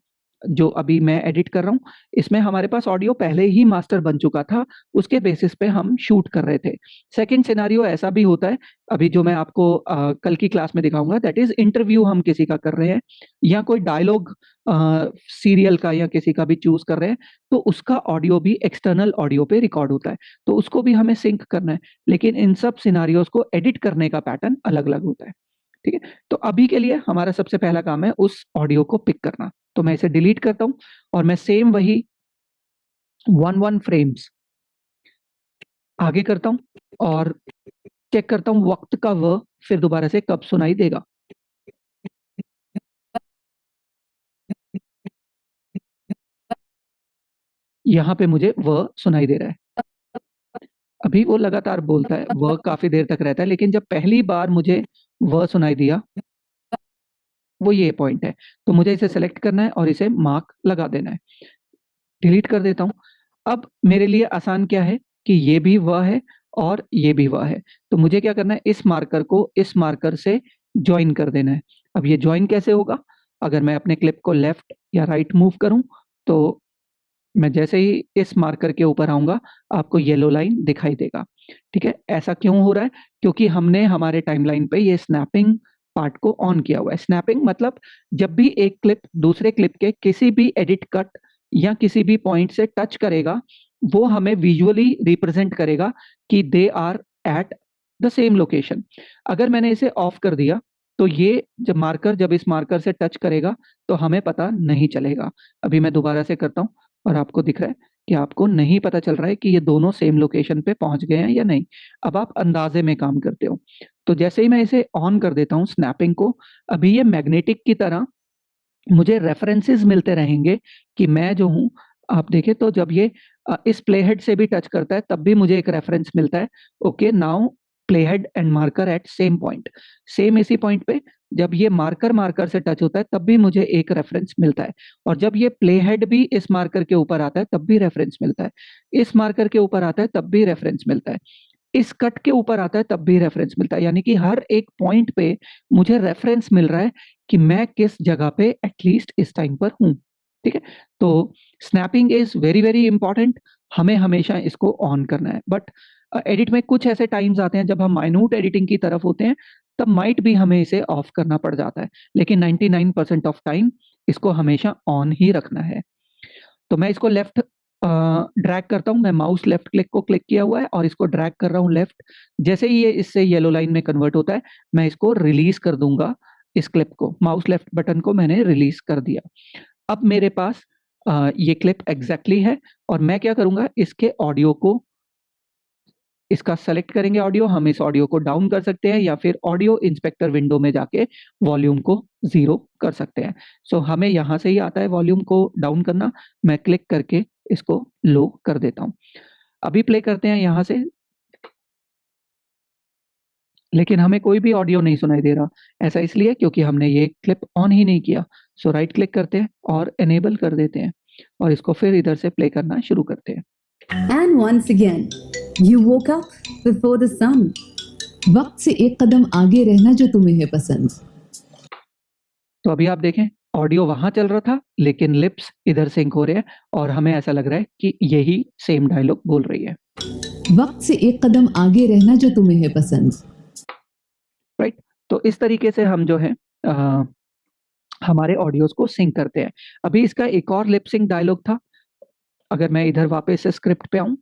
जो अभी मैं एडिट कर रहा हूँ, इसमें हमारे पास ऑडियो पहले ही मास्टर बन चुका था, उसके बेसिस पे हम शूट कर रहे थे। सेकंड सिनेरियो ऐसा भी होता है, अभी जो मैं आपको कल की क्लास में दिखाऊंगा, दैट इज इंटरव्यू हम किसी का कर रहे हैं या कोई डायलॉग सीरियल का या किसी का भी चूज कर रहे हैं, तो उसका ऑडियो भी एक्सटर्नल ऑडियो पे रिकॉर्ड होता है, तो उसको भी हमें सिंक करना है। लेकिन इन सब सिनारियोज को एडिट करने का पैटर्न अलग अलग होता है। ठीक है, तो अभी के लिए हमारा सबसे पहला काम है उस ऑडियो को पिक करना। तो मैं इसे डिलीट करता हूं और मैं सेम वही 1 फ्रेम्स आगे करता हूं और चेक करता हूं वक्त का व फिर दोबारा से कब सुनाई देगा। यहां पे मुझे व सुनाई दे रहा है। अभी वो लगातार बोलता है, व काफी देर तक रहता है, लेकिन जब पहली बार मुझे व सुनाई दिया, वो ये पॉइंट है, तो मुझे इसे सेलेक्ट करना है और इसे मार्क लगा देना है। डिलीट कर देता हूं। अब मेरे लिए आसान क्या है कि ये भी वह है और ये भी वह है, तो मुझे क्या करना है, इस मार्कर को इस मार्कर से ज्वाइन कर देना है। अब ये ज्वाइन कैसे होगा, अगर मैं अपने क्लिप को लेफ्ट या राइट मूव करूं, तो मैं जैसे ही इस मार्कर के ऊपर आऊंगा, आपको येलो लाइन दिखाई देगा। ठीक है, ऐसा क्यों हो रहा है, क्योंकि हमने हमारे टाइमलाइन पे ये स्नैपिंग पार्ट को ऑन किया हुआ है। स्नैपिंग मतलब जब भी एक क्लिप दूसरे क्लिप के किसी भी एडिट कट या किसी भी पॉइंट से टच करेगा, वो हमें विजुअली रिप्रेजेंट करेगा कि they are at the same location. अगर मैंने इसे ऑफ कर दिया, तो ये जब इस मार्कर से टच करेगा, तो हमें पता नहीं चलेगा। अभी मैं दोबारा से करता हूँ और आपको दिख रहा है कि आपको नहीं पता चल रहा है कि ये दोनों सेम लोकेशन पे पहुंच गए हैं या नहीं। अब आप अंदाजे में काम करते हो। तो जैसे ही मैं इसे ऑन कर देता हूँ स्नैपिंग को, अभी ये मैग्नेटिक की तरह मुझे रेफरेंसेस मिलते रहेंगे कि मैं जो हूँ, आप देखें तो जब ये इस प्ले हेड से भी टच करता है, तब भी मुझे एक रेफरेंस मिलता है। Okay, now play head and marker at same point, same इसी पॉइंट पे जब ये मार्कर से टच होता है, तब भी मुझे एक रेफरेंस मिलता है। और जब ये प्ले हेड भी इस मार्कर के ऊपर आता है, तब भी रेफरेंस मिलता है। इस मार्कर के ऊपर आता है, तब भी रेफरेंस मिलता है। इस कट के ऊपर आता है, तब भी रेफरेंस मिलता है। यानी कि हर एक पॉइंट पे मुझे रेफरेंस मिल रहा है कि मैं किस जगह पे एटलीस्ट इस टाइम पर हूं। ठीक है, तो snapping is very very important, हमें हमेशा इसको ऑन करना है। बट एडिट में कुछ ऐसे टाइम्स आते हैं जब हम माइन्यूट एडिटिंग की तरफ होते हैं, तब माइट भी हमें इसे ऑफ करना पड़ जाता है, लेकिन 99% ऑफ टाइम इसको हमेशा ऑन ही रखना है। तो मैं इसको लेफ्ट ड्रैग करता हूं, मैं माउस लेफ्ट क्लिक को क्लिक किया हुआ है और इसको ड्रैग कर रहा हूं लेफ्ट। जैसे ही ये इससे येलो लाइन में कन्वर्ट होता है, मैं इसको रिलीज कर दूंगा। इस क्लिप को माउस लेफ्ट बटन को मैंने रिलीज कर दिया। अब मेरे पास ये क्लिप एग्जैक्टली है और मैं क्या करूंगा, इसके ऑडियो को इसका सेलेक्ट करेंगे ऑडियो। हम इस ऑडियो को डाउन कर सकते हैं या फिर ऑडियो इंस्पेक्टर विंडो में जाके वॉल्यूम को 0 कर सकते हैं। सो हमें यहां से ही आता है वॉल्यूम को डाउन करना। मैं क्लिक करके इसको लो कर देता हूं। अभी प्ले करते हैं यहां से, लेकिन हमें कोई भी ऑडियो नहीं सुनाई दे रहा। ऐसा इसलिए क्योंकि हमने ये क्लिप ऑन ही नहीं किया। सो राइट क्लिक करते हैं और एनेबल कर देते हैं और इसको फिर इधर से प्ले करना शुरू करते हैं। And once again, you woke up before the sun. वक्त से एक कदम आगे रहना जो तुम्हें है पसंद। तो अभी आप देखें, ऑडियो वहां चल रहा था लेकिन लिप्स इधर सिंक हो रहे हैं और हमें ऐसा लग रहा है कि यही सेम डायलॉग बोल रही है। वक्त से एक कदम आगे रहना जो तुम्हें है पसंद। राइट, तो इस तरीके से हम जो है हमारे ऑडियोज को सिंक करते हैं। अभी इसका एक और लिप सिंक डायलॉग था। अगर मैं इधर वापस से स्क्रिप्ट पे आऊं,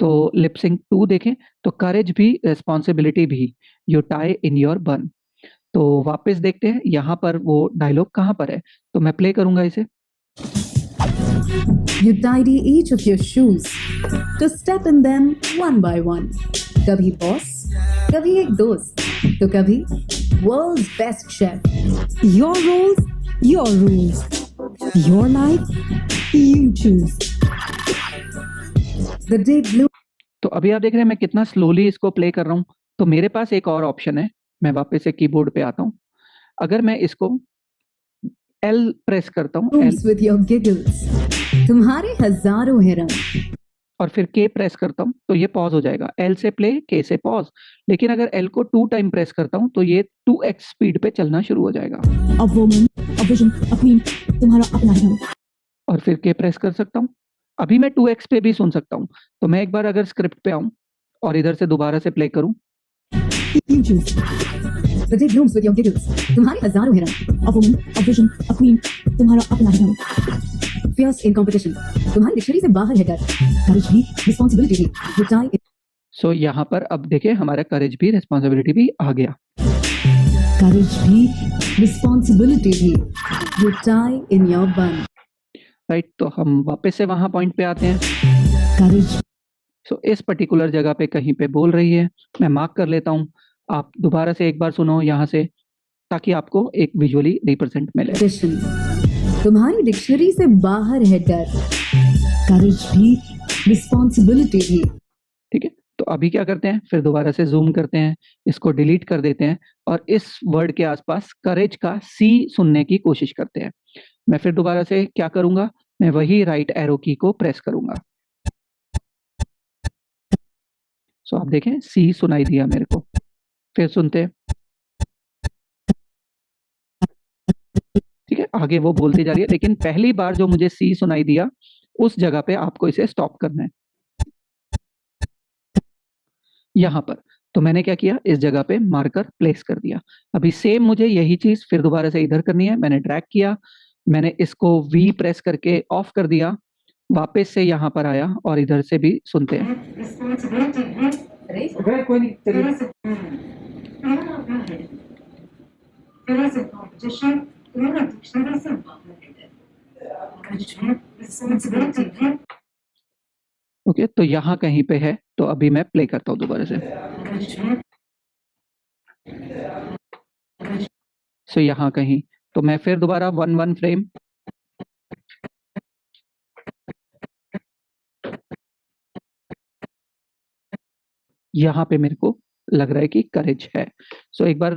तो लिप सिंक 2 देखें, तो करेज भी रेस्पॉन्सिबिलिटी भी, यू टाई इन योर बन। तो वापस देखते हैं यहाँ पर वो डायलॉग कहाँ पर है। तो मैं प्ले करूंगा इसे। You tidy each of your shoes to step in them one by one. कभी बॉस, कभी एक दोस्त, तो कभी world's best chef. Your roles, your rules. Your life, you choose. The day blue. तो अभी आप देख रहे हैं मैं कितना स्लोली इसको प्ले कर रहा हूँ। तो मेरे पास एक और ऑप्शन है, मैं वापस से कीबोर्ड पे आता हूँ। अगर मैं इसको L प्रेस करता हूँ, Rooms with your giggles. तुम्हारे हजारों हैं रंग. और फिर K प्रेस करता हूँ, तो ये पॉज हो जाएगा। L से प्ले, K से पॉज। लेकिन अगर L को 2 टाइम प्रेस करता हूँ, तो ये 2x स्पीड पे चलना शुरू हो जाएगा। A woman, a vision, a queen. तुम्हारा अपना ढंग। और फिर के प्रेस कर सकता हूँ। अभी मैं 2x पे भी सुन सकता हूँ। तो मैं एक बार अगर स्क्रिप्ट पे आऊँ और इधर से दोबारा से प्ले करूँ, You choose. The day blooms with your giggles. तुम्हारी हजारों हिरन. A woman, a vision, a queen, तुम्हारा अपना ही ढंग. Fierce in competition. तुम्हारी डिक्शनरी से बाहर है डर. Courage भी, Responsibility भी. You die in सो यहाँ पर अब देखिए हमारा करेज भी, रिस्पॉन्सिबिलिटी भी आ गया। courage भी, responsibility भी. You die in your bun. Right, तो हम वापस से वहाँ पॉइंट पे आते हैं। courage, सो इस पर्टिकुलर जगह पे कहीं पे बोल रही है, मैं मार्क कर लेता हूँ। आप दोबारा से एक बार सुनो यहाँ से, ताकि आपको एक विजुअली रिप्रेजेंट मिले। Competition. तुम्हारी डिक्शनरी से बाहर है डर. courage भी, Responsibility भी. ठीक है, तो अभी क्या करते हैं, फिर दोबारा से जूम करते हैं, इसको डिलीट कर देते हैं और इस वर्ड के आसपास करेज का सी सुनने की कोशिश करते हैं। मैं फिर दोबारा से क्या करूंगा, मैं वही राइट एरो की को प्रेस करूंगा। सो आप देखें सी सुनाई दिया मेरे को। फिर सुनते हैं, ठीक है, आगे वो बोलती जा रही है, लेकिन पहली बार जो मुझे सी सुनाई दिया उस जगह पे आपको इसे स्टॉप करना है, यहाँ पर। तो मैंने क्या किया, इस जगह पे मार्कर प्लेस कर दिया। अभी सेम मुझे यही चीज फिर दोबारा से इधर करनी है। मैंने ड्रैग किया, मैंने इसको वी प्रेस करके ऑफ कर दिया, वापस से यहाँ पर आया और इधर से भी सुनते हैं। अरे कोई नहीं, चलिए। ओके, तो यहाँ कहीं पे है, तो अभी मैं प्ले करता हूँ दोबारा से। सो यहाँ कहीं, तो मैं फिर दोबारा 1 फ्रेम, यहाँ पे मेरे को लग रहा है कि करेज है। सो एक बार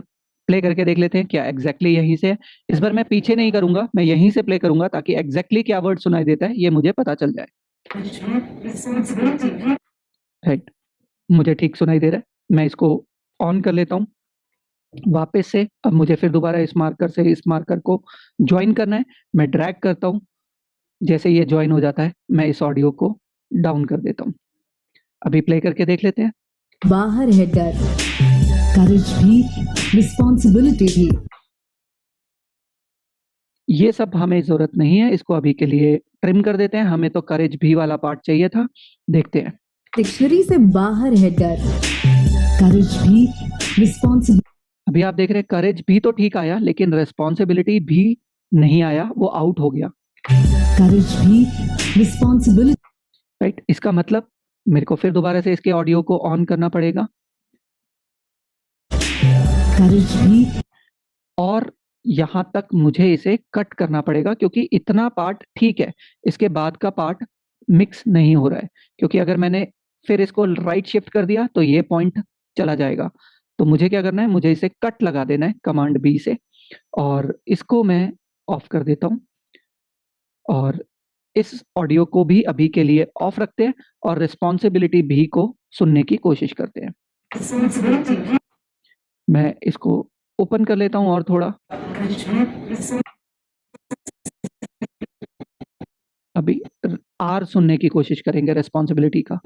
प्ले करके देख लेते हैं क्या एग्जैक्टली यहीं से है। इस बार मैं पीछे नहीं करूंगा, मैं यहीं से प्ले करूंगा ताकि एग्जैक्टली क्या वर्ड सुनाई देता है ये मुझे पता चल जाए। राइट, मुझे ठीक सुनाई दे रहा है। मैं इसको ऑन कर लेता हूँ वापस से। अब मुझे फिर दोबारा इस मार्कर से इस मार्कर को ज्वाइन करना है। मैं ड्रैग करता हूँ, जैसे ये ज्वाइन हो जाता है मैं इस ऑडियो को डाउन कर देता हूँ। अभी प्ले करके देख लेते हैं। बाहर है डर. courage भी, Responsibility भी. ये सब हमें जरूरत नहीं है, इसको अभी के लिए ट्रिम कर देते हैं। हमें तो करेज भी वाला पार्ट चाहिए था। देखते हैं, डिक्शनरी से बाहर है डर. courage भी, Responsibility. अभी आप देख रहे हैं करेज भी तो ठीक आया, लेकिन रिस्पॉन्सिबिलिटी भी नहीं आया, वो आउट हो गया। courage भी, Responsibility. राइट, इसका मतलब मेरे को फिर दोबारा से इसके ऑडियो को ऑन करना पड़ेगा courage भी, और यहाँ तक मुझे इसे कट करना पड़ेगा, क्योंकि इतना पार्ट ठीक है, इसके बाद का पार्ट मिक्स नहीं हो रहा है। क्योंकि अगर मैंने फिर इसको राइट शिफ्ट कर दिया तो ये पॉइंट चला जाएगा। तो मुझे क्या करना है, मुझे इसे कट लगा देना है कमांड बी से, और इसको मैं ऑफ कर देता हूँ। और इस ऑडियो को भी अभी के लिए ऑफ रखते हैं और रिस्पॉन्सिबिलिटी भी को सुनने की कोशिश करते हैं। मैं इसको ओपन कर लेता हूँ और थोड़ा, अभी आर सुनने की कोशिश करेंगे रिस्पॉन्सिबिलिटी का।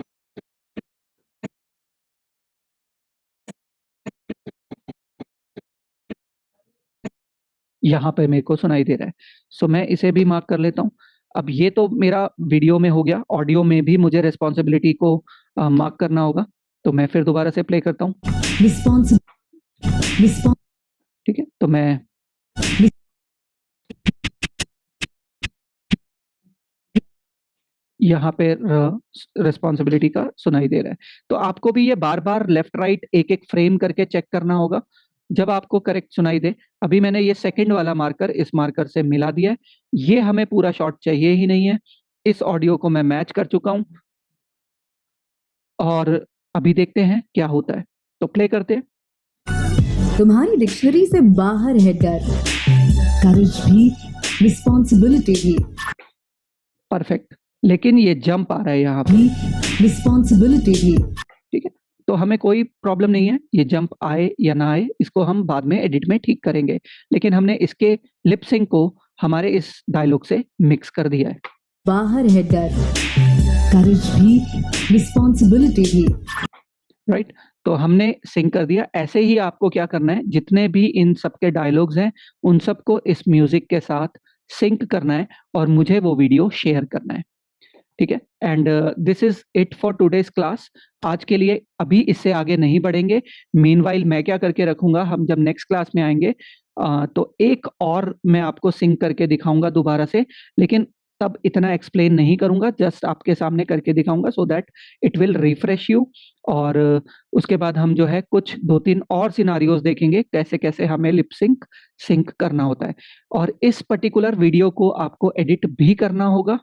यहाँ पे मेरे को सुनाई दे रहा है। सो मैं इसे भी मार्क कर लेता हूँ। अब ये तो मेरा वीडियो में हो गया, ऑडियो में भी मुझे रिस्पॉन्सिबिलिटी को मार्क करना होगा। तो मैं फिर दोबारा से प्ले करता हूँ। ठीक है, तो मैं यहाँ पे रिस्पॉन्सिबिलिटी का सुनाई दे रहा है। तो आपको भी ये बार बार लेफ्ट राइट एक एक फ्रेम करके चेक करना होगा जब आपको करेक्ट सुनाई दे। अभी मैंने ये सेकंड वाला मार्कर इस मार्कर से मिला दिया है। ये हमें पूरा शॉट चाहिए ही नहीं है। इस ऑडियो को मैं मैच कर चुका हूं और अभी देखते हैं क्या होता है। तो प्ले करते हैं। तुम्हारी डिक्शनरी से बाहर है डर. courage भी, Responsibility भी. परफेक्ट, लेकिन ये जंप आ रहा है यहाँ पे। Responsibility भी. ठीक है, तो हमें कोई प्रॉब्लम नहीं है, ये जंप आए या ना आए, इसको हम बाद में एडिट में ठीक करेंगे। लेकिन हमने इसके लिप सिंक को हमारे इस डायलॉग से मिक्स कर दिया है। बाहर है डर, करेज भी, रिस्पॉन्सिबिलिटी भी। राइट। तो हमने सिंक कर दिया। ऐसे ही आपको क्या करना है, जितने भी इन सबके डायलॉग्स हैं उन सबको इस म्यूजिक के साथ सिंक करना है और मुझे वो वीडियो शेयर करना है। ठीक है। And this is it for today's class. आज के लिए अभी इससे आगे नहीं बढ़ेंगे। मीनवाइल मैं क्या करके रखूंगा, हम जब नेक्स्ट क्लास में आएंगे तो एक और मैं आपको सिंक करके दिखाऊंगा दोबारा से, लेकिन तब इतना एक्सप्लेन नहीं करूंगा, जस्ट आपके सामने करके दिखाऊंगा so that it will refresh you. और उसके बाद हम जो है कुछ 2-3 और सिनारियोज देखेंगे कैसे कैसे हमें लिप सिंक करना होता है। और इस पर्टिकुलर वीडियो को आपको एडिट भी करना होगा।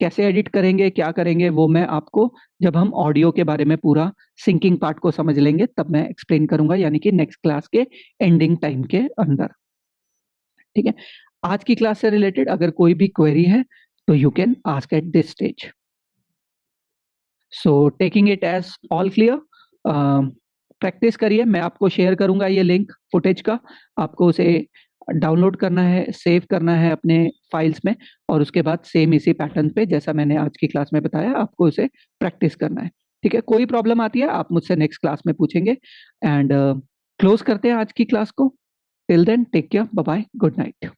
कैसे एडिट करेंगे, क्या करेंगे, वो मैं आपको जब हम ऑडियो के बारे में पूरा सिंकिंग पार्ट को समझ लेंगे तब मैं एक्सप्लेन करूंगा, यानी कि नेक्स्ट क्लास के एंडिंग टाइम के अंदर। ठीक है। आज की क्लास से रिलेटेड अगर कोई भी क्वेरी है तो you can ask at this stage. So taking it as all clear, practice करिए। मैं आपको शेयर करूंगा ये लिंक फुटेज का, आपको उसे डाउनलोड करना है, सेव करना है अपने फाइल्स में, और उसके बाद सेम इसी पैटर्न पे जैसा मैंने आज की क्लास में बताया आपको उसे प्रैक्टिस करना है। ठीक है। कोई प्रॉब्लम आती है आप मुझसे नेक्स्ट क्लास में पूछेंगे। एंड क्लोज करते हैं आज की क्लास को। Till then take care, bye bye, good night.